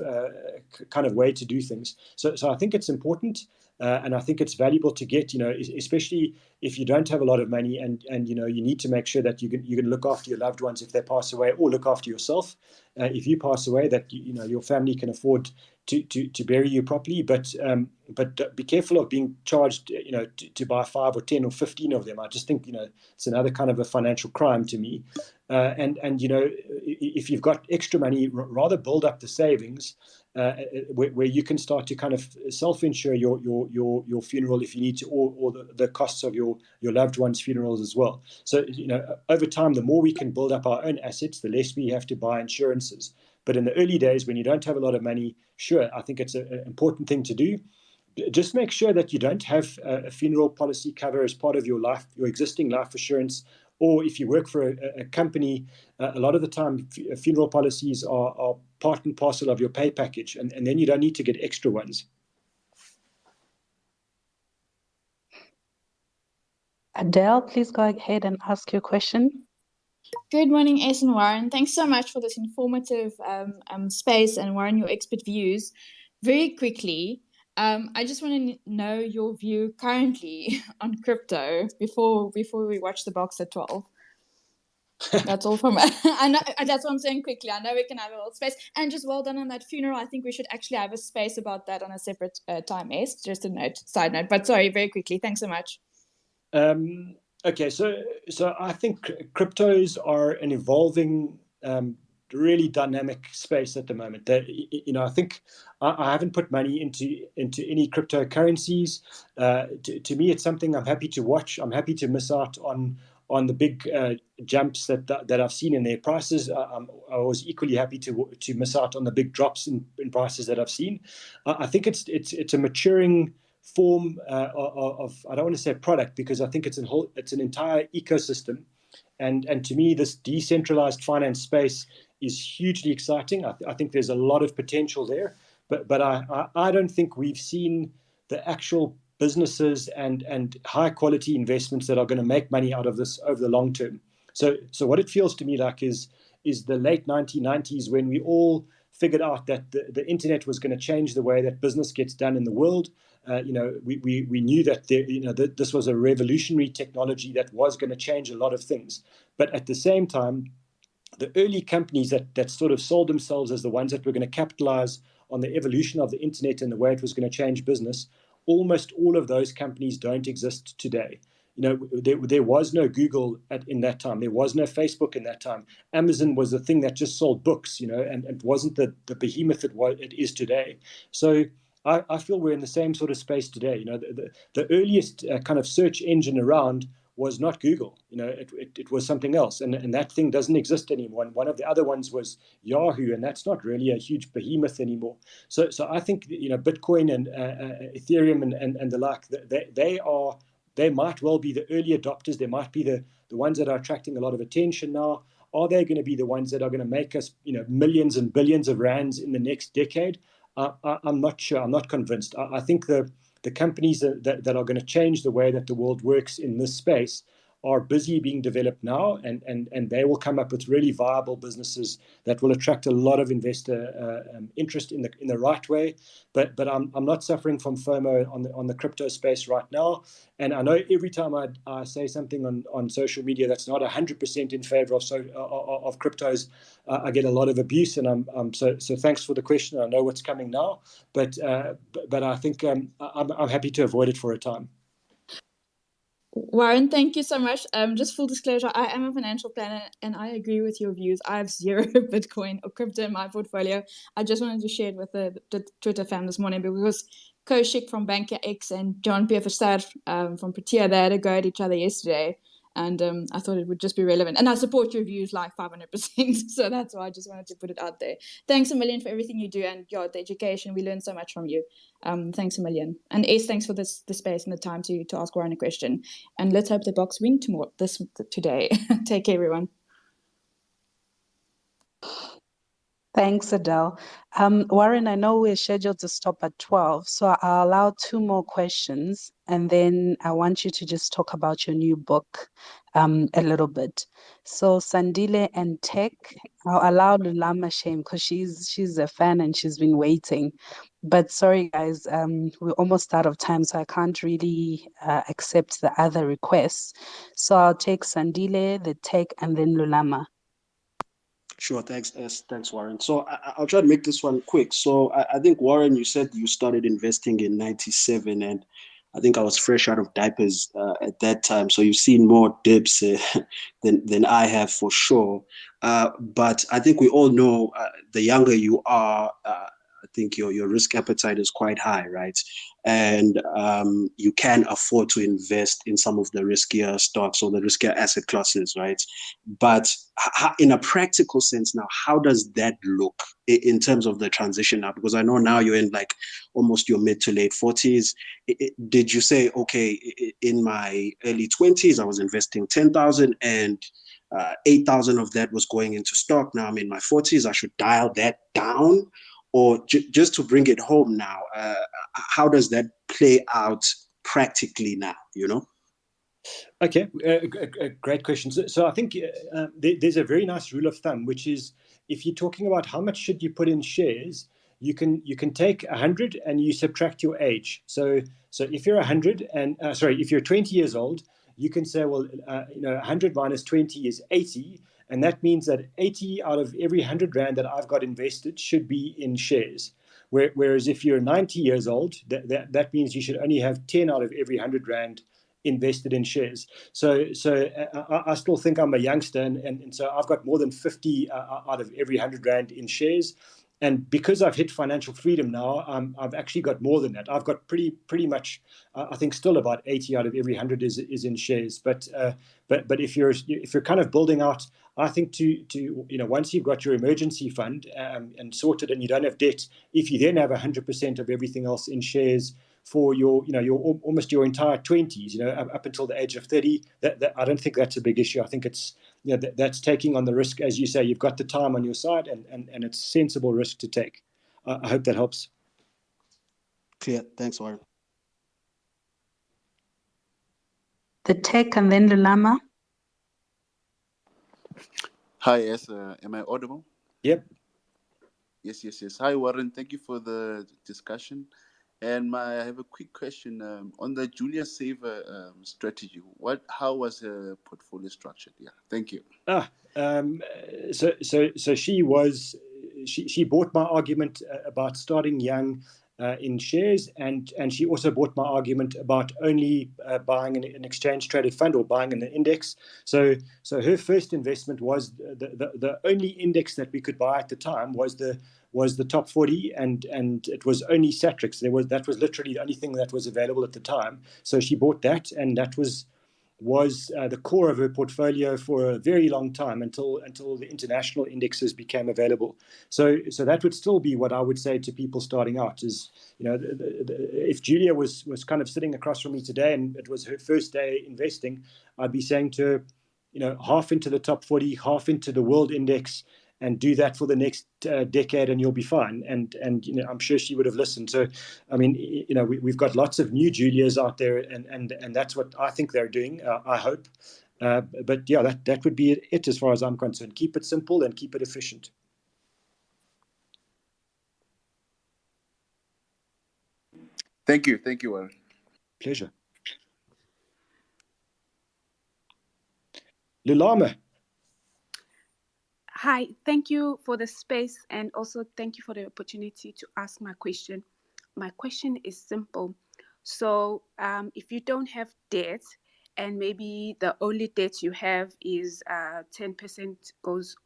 kind of way to do things. So I think it's important. And I think it's valuable to get, especially if you don't have a lot of money and you need to make sure that you can look after your loved ones if they pass away, or look after yourself if you pass away, that your family can afford to bury you properly. But be careful of being charged to buy 5 or 10 or 15 of them. I just think it's another kind of a financial crime to me. And if you've got extra money, rather build up the savings where you can start to kind of self-insure your funeral if you need to, or the costs of your loved ones' funerals as well. So over time, the more we can build up our own assets, the less we have to buy insurances. But in the early days, when you don't have a lot of money, sure, I think it's an important thing to do. Just make sure that you don't have a funeral policy cover as part of your existing life assurance. Or if you work for a company, a lot of the time funeral policies are part and parcel of your pay package, and then you don't need to get extra ones. Adele, please go ahead and ask your question. Good morning, Ace and Warren. Thanks so much for this informative space, and Warren, your expert views. Very quickly, I just want to know your view currently on crypto before we watch the box at 12. That's all from I know that's what I'm saying quickly. I know we can have a little space, and just well done on that funeral. I think we should actually have a space about that on a separate time. Just a side note. But sorry, very quickly. Thanks so much. Okay, so I think cryptos are an evolving, really dynamic space at the moment. That I think I haven't put money into any cryptocurrencies. To me, it's something I'm happy to watch. I'm happy to miss out on the big jumps that I've seen in their prices. I was equally happy to miss out on the big drops in prices that I've seen. I think it's a maturing form of, I don't want to say product, because I think it's an entire ecosystem, and to me this decentralized finance space is hugely exciting. I think there's a lot of potential there, but I don't think we've seen the actual businesses and high quality investments that are going to make money out of this over the long term. So what it feels to me like is the late 1990s, when we all figured out that the internet was going to change the way that business gets done in the world. We knew that that this was a revolutionary technology that was going to change a lot of things. But at the same time, the early companies that sort of sold themselves as the ones that were going to capitalize on the evolution of the internet and the way it was going to change business, almost all of those companies don't exist today. There was no Google in that time. There was no Facebook in that time. Amazon was the thing that just sold books, and it wasn't the behemoth it is today. So I feel we're in the same sort of space today. The earliest kind of search engine around was not Google. It was something else, and that thing doesn't exist anymore. And one of the other ones was Yahoo, and that's not really a huge behemoth anymore. So I think Bitcoin and Ethereum and the like, they might well be the early adopters. They might be the ones that are attracting a lot of attention now. Are they going to be the ones that are going to make us millions and billions of rands in the next decade? I'm not sure. I'm not convinced. I think the companies that are going to change the way that the world works in this space are busy being developed now, and they will come up with really viable businesses that will attract a lot of investor interest in the right way. But I'm not suffering from FOMO on the crypto space right now. And I know every time I say something on social media that's not 100% in favor of cryptos, I get a lot of abuse. And so thanks for the question. I know what's coming now, but I think I'm happy to avoid it for a time. Warren, thank you so much. Just full disclosure, I am a financial planner and I agree with your views. I have 0 Bitcoin or crypto in my portfolio. I just wanted to share it with the Twitter fam this morning because Kaushik from Banker X and John Pierre Verstaert from Protea, they had a go at each other yesterday. And I thought it would just be relevant. And I support your views like 500%. So that's why I just wanted to put it out there. Thanks a million for everything you do. And the education, we learn so much from you. Thanks a million. And Ace, thanks for the space and the time to ask Warren a question. And let's hope the box win today. Take care, everyone. Thanks, Adele. Warren, I know we're scheduled to stop at 12, so I'll allow 2 more questions, and then I want you to just talk about your new book a little bit. So Sandile and Tech, I'll allow Lulama Shame because she's a fan and she's been waiting. But sorry, guys, we're almost out of time, so I can't really accept the other requests. So I'll take Sandile, the Tech, and then Lulama. Sure, thanks, thanks, Warren. So I'll try to make this one quick. So I think, Warren, you said you started investing in '97, and I think I was fresh out of diapers at that time. So you've seen more dips than I have for sure. But I think we all know the younger you are, I think your risk appetite is quite high, right? And you can afford to invest in some of the riskier stocks or the riskier asset classes, right? But in a practical sense now, how does that look in terms of the transition now? Because I know now you're in like almost your mid to late 40s. Did you say, okay, in my early 20s, I was investing 10,000 and 8,000 of that was going into stock. Now I'm in my 40s, I should dial that down? Or just to bring it home now, how does that play out practically now, you know? Okay, great question. So I think there's a very nice rule of thumb, which is if you're talking about how much should you put in shares, you can take 100 and you subtract your age. So if you're 100 and if you're 20 years old, you can say, well, 100 minus 20 is 80, and that means that 80 out of every 100 rand that I've got invested should be in shares. Whereas if you're 90 years old, that means you should only have 10 out of every 100 rand invested in shares. So I still think I'm a youngster, and so I've got more than 50 out of every 100 rand in shares. And because I've hit financial freedom now, I've actually got more than that. I've got pretty much, I think, still about 80 out of every 100 is in shares. But if you're kind of building out, I think to once you've got your emergency fund and sorted, and you don't have debt, if you then have 100% of everything else in shares for your almost your entire 20s, up until the age of 30, that I don't think that's a big issue. I think it's that's taking on the risk, as you say. You've got the time on your side, and it's sensible risk to take. I hope that helps. Clear. Thanks, Warren. The Tech and then Lulama. Hi, yes. Am I audible? Yep. Yes. Hi, Warren. Thank you for the discussion. And I have a quick question on the Julia Saver strategy. How was her portfolio structured? Yeah, thank you. So she bought my argument about starting young in shares, and she also bought my argument about only buying an exchange traded fund or buying an index. So her first investment was the only index that we could buy at the time was the top 40, and it was only Satrix. That was literally the only thing that was available at the time. So she bought that, and that was the core of her portfolio for a very long time until the international indexes became available. So that would still be what I would say to people starting out is, if Julia was kind of sitting across from me today and it was her first day investing, I'd be saying to her, half into the top 40, half into the world index, and do that for the next decade, and you'll be fine. And I'm sure she would have listened. So, I mean, we've got lots of new Julias out there, and that's what I think they're doing. I hope. But yeah, that would be it as far as I'm concerned. Keep it simple and keep it efficient. Thank you, Warren. Pleasure. Lulama. Hi, thank you for the space, and also thank you for the opportunity to ask my question. My question is simple. So if you don't have debt, and maybe the only debt you have is 10%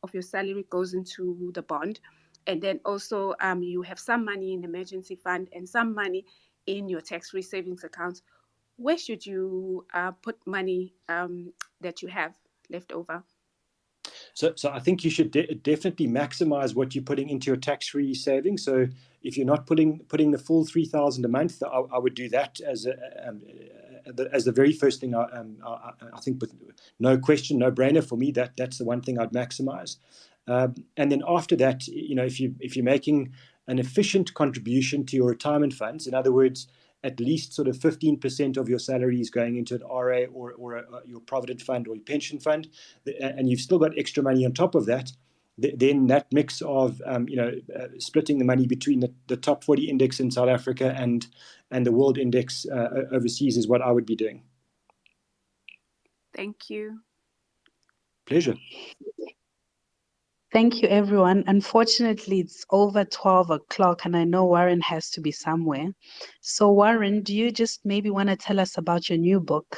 of your salary goes into the bond, and then also you have some money in the emergency fund and some money in your tax-free savings account, where should you put money that you have left over? So I think you should definitely maximize what you're putting into your tax-free savings. So if you're not putting the full 3,000 a month, I would do that as the very first thing. I think, with no question, no brainer for me, that's the one thing I'd maximize. And then after that, if you're making an efficient contribution to your retirement funds, in other words, at least sort of 15% of your salary is going into an RA or your provident fund or your pension fund, and you've still got extra money on top of that, then that mix of splitting the money between the top 40 index in South Africa and the world index overseas is what I would be doing. Thank you. Pleasure. Thank you, everyone. Unfortunately, it's over 12 o'clock, and I know Warren has to be somewhere. So, Warren, do you just maybe want to tell us about your new book,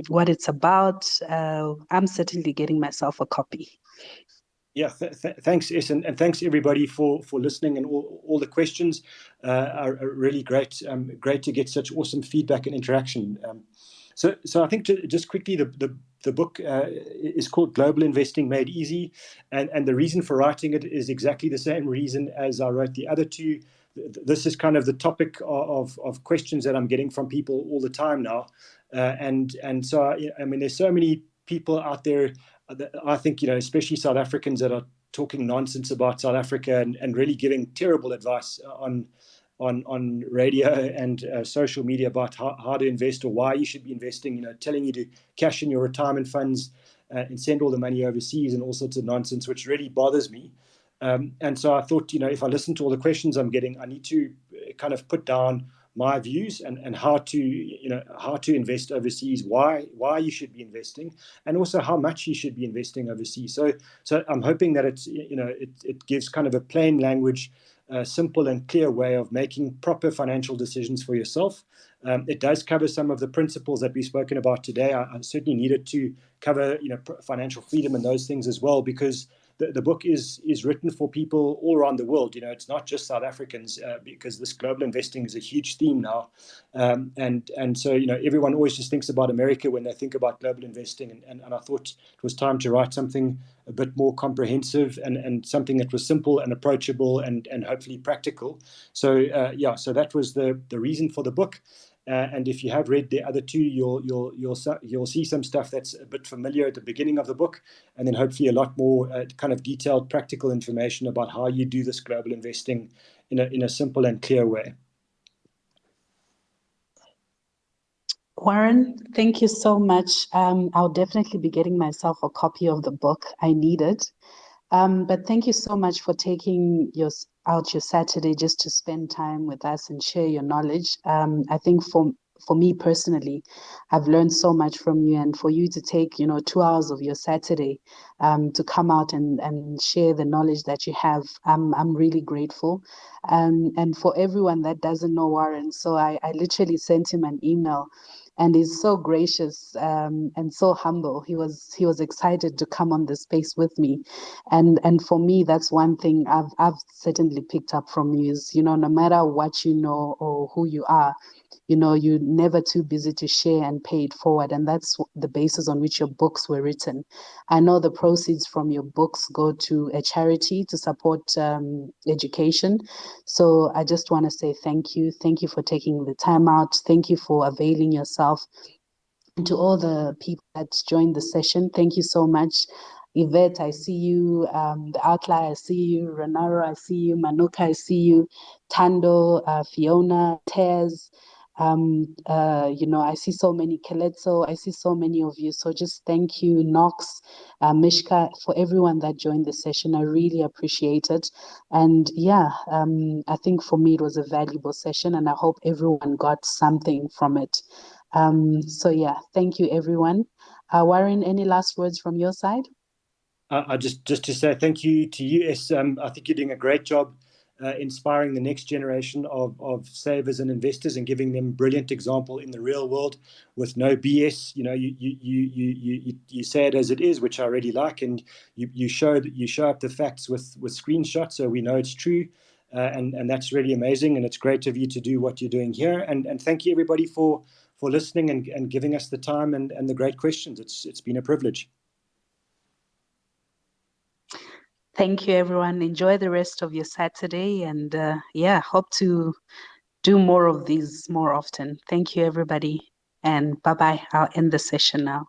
what it's about? I'm certainly getting myself a copy. Yeah, thanks, Es, and thanks everybody for listening and all the questions are really great. Great to get such awesome feedback and interaction. So I think just quickly, the book is called Global Investing Made Easy, and the reason for writing it is exactly the same reason as I wrote the other two. This is kind of the topic of questions that I'm getting from people all the time now, and so I mean, there's so many people out there. I think, especially South Africans that are talking nonsense about South Africa and really giving terrible advice on radio and social media about how to invest or why you should be investing, telling you to cash in your retirement funds and send all the money overseas and all sorts of nonsense, which really bothers me. And so I thought, if I listen to all the questions I'm getting, I need to kind of put down my views and how to invest overseas, why you should be investing, and also how much you should be investing overseas. So I'm hoping that it gives kind of a plain language, simple and clear way of making proper financial decisions for yourself. It does cover some of the principles that we've spoken about today. I certainly needed to cover financial freedom and those things as well, because the book is written for people all around the world. It's not just South Africans, because this global investing is a huge theme now. And so, everyone always just thinks about America when they think about global investing. And I thought it was time to write something a bit more comprehensive and something that was simple and approachable and hopefully practical. So, so that was the reason for the book. And if you have read the other two, you'll see some stuff that's a bit familiar at the beginning of the book, and then hopefully a lot more kind of detailed, practical information about how you do this global investing in a simple and clear way. Warren, thank you so much. I'll definitely be getting myself a copy of the book. I need it. But thank you so much for taking out your Saturday just to spend time with us and share your knowledge. I think for me personally, I've learned so much from you, and for you to take 2 hours of your Saturday to come out and share the knowledge that you have, I'm really grateful. And for everyone that doesn't know Warren, so I literally sent him an email. And he's so gracious and so humble. He was excited to come on the space with me, and for me, that's one thing I've certainly picked up from you is, no matter what you know or who you are, you're never too busy to share and pay it forward. And that's the basis on which your books were written. I know the proceeds from your books go to a charity to support education. So I just want to say thank you. Thank you for taking the time out. Thank you for availing yourself. And to all the people that joined the session, thank you so much. Yvette, I see you. The Outlier, I see you. Renaro, I see you. Manuka, I see you. Tando, Fiona, Tez. I see so many. Keletso, I see so many of you. So just thank you, Knox, Mishka, for everyone that joined the session. I really appreciate it. And I think for me it was a valuable session, and I hope everyone got something from it. Thank you, everyone. Warren, any last words from your side? I just to say thank you to you, Es. I think you're doing a great job inspiring the next generation of savers and investors and giving them brilliant example in the real world with no BS. You say it as it is, which I really like, and you show up the facts with screenshots, so we know it's true. And that's really amazing, and it's great of you to do what you're doing here. And thank you everybody for listening and giving us the time and the great questions. It's been a privilege. Thank you, everyone. Enjoy the rest of your Saturday, and hope to do more of these more often. Thank you, everybody, and bye-bye. I'll end the session now.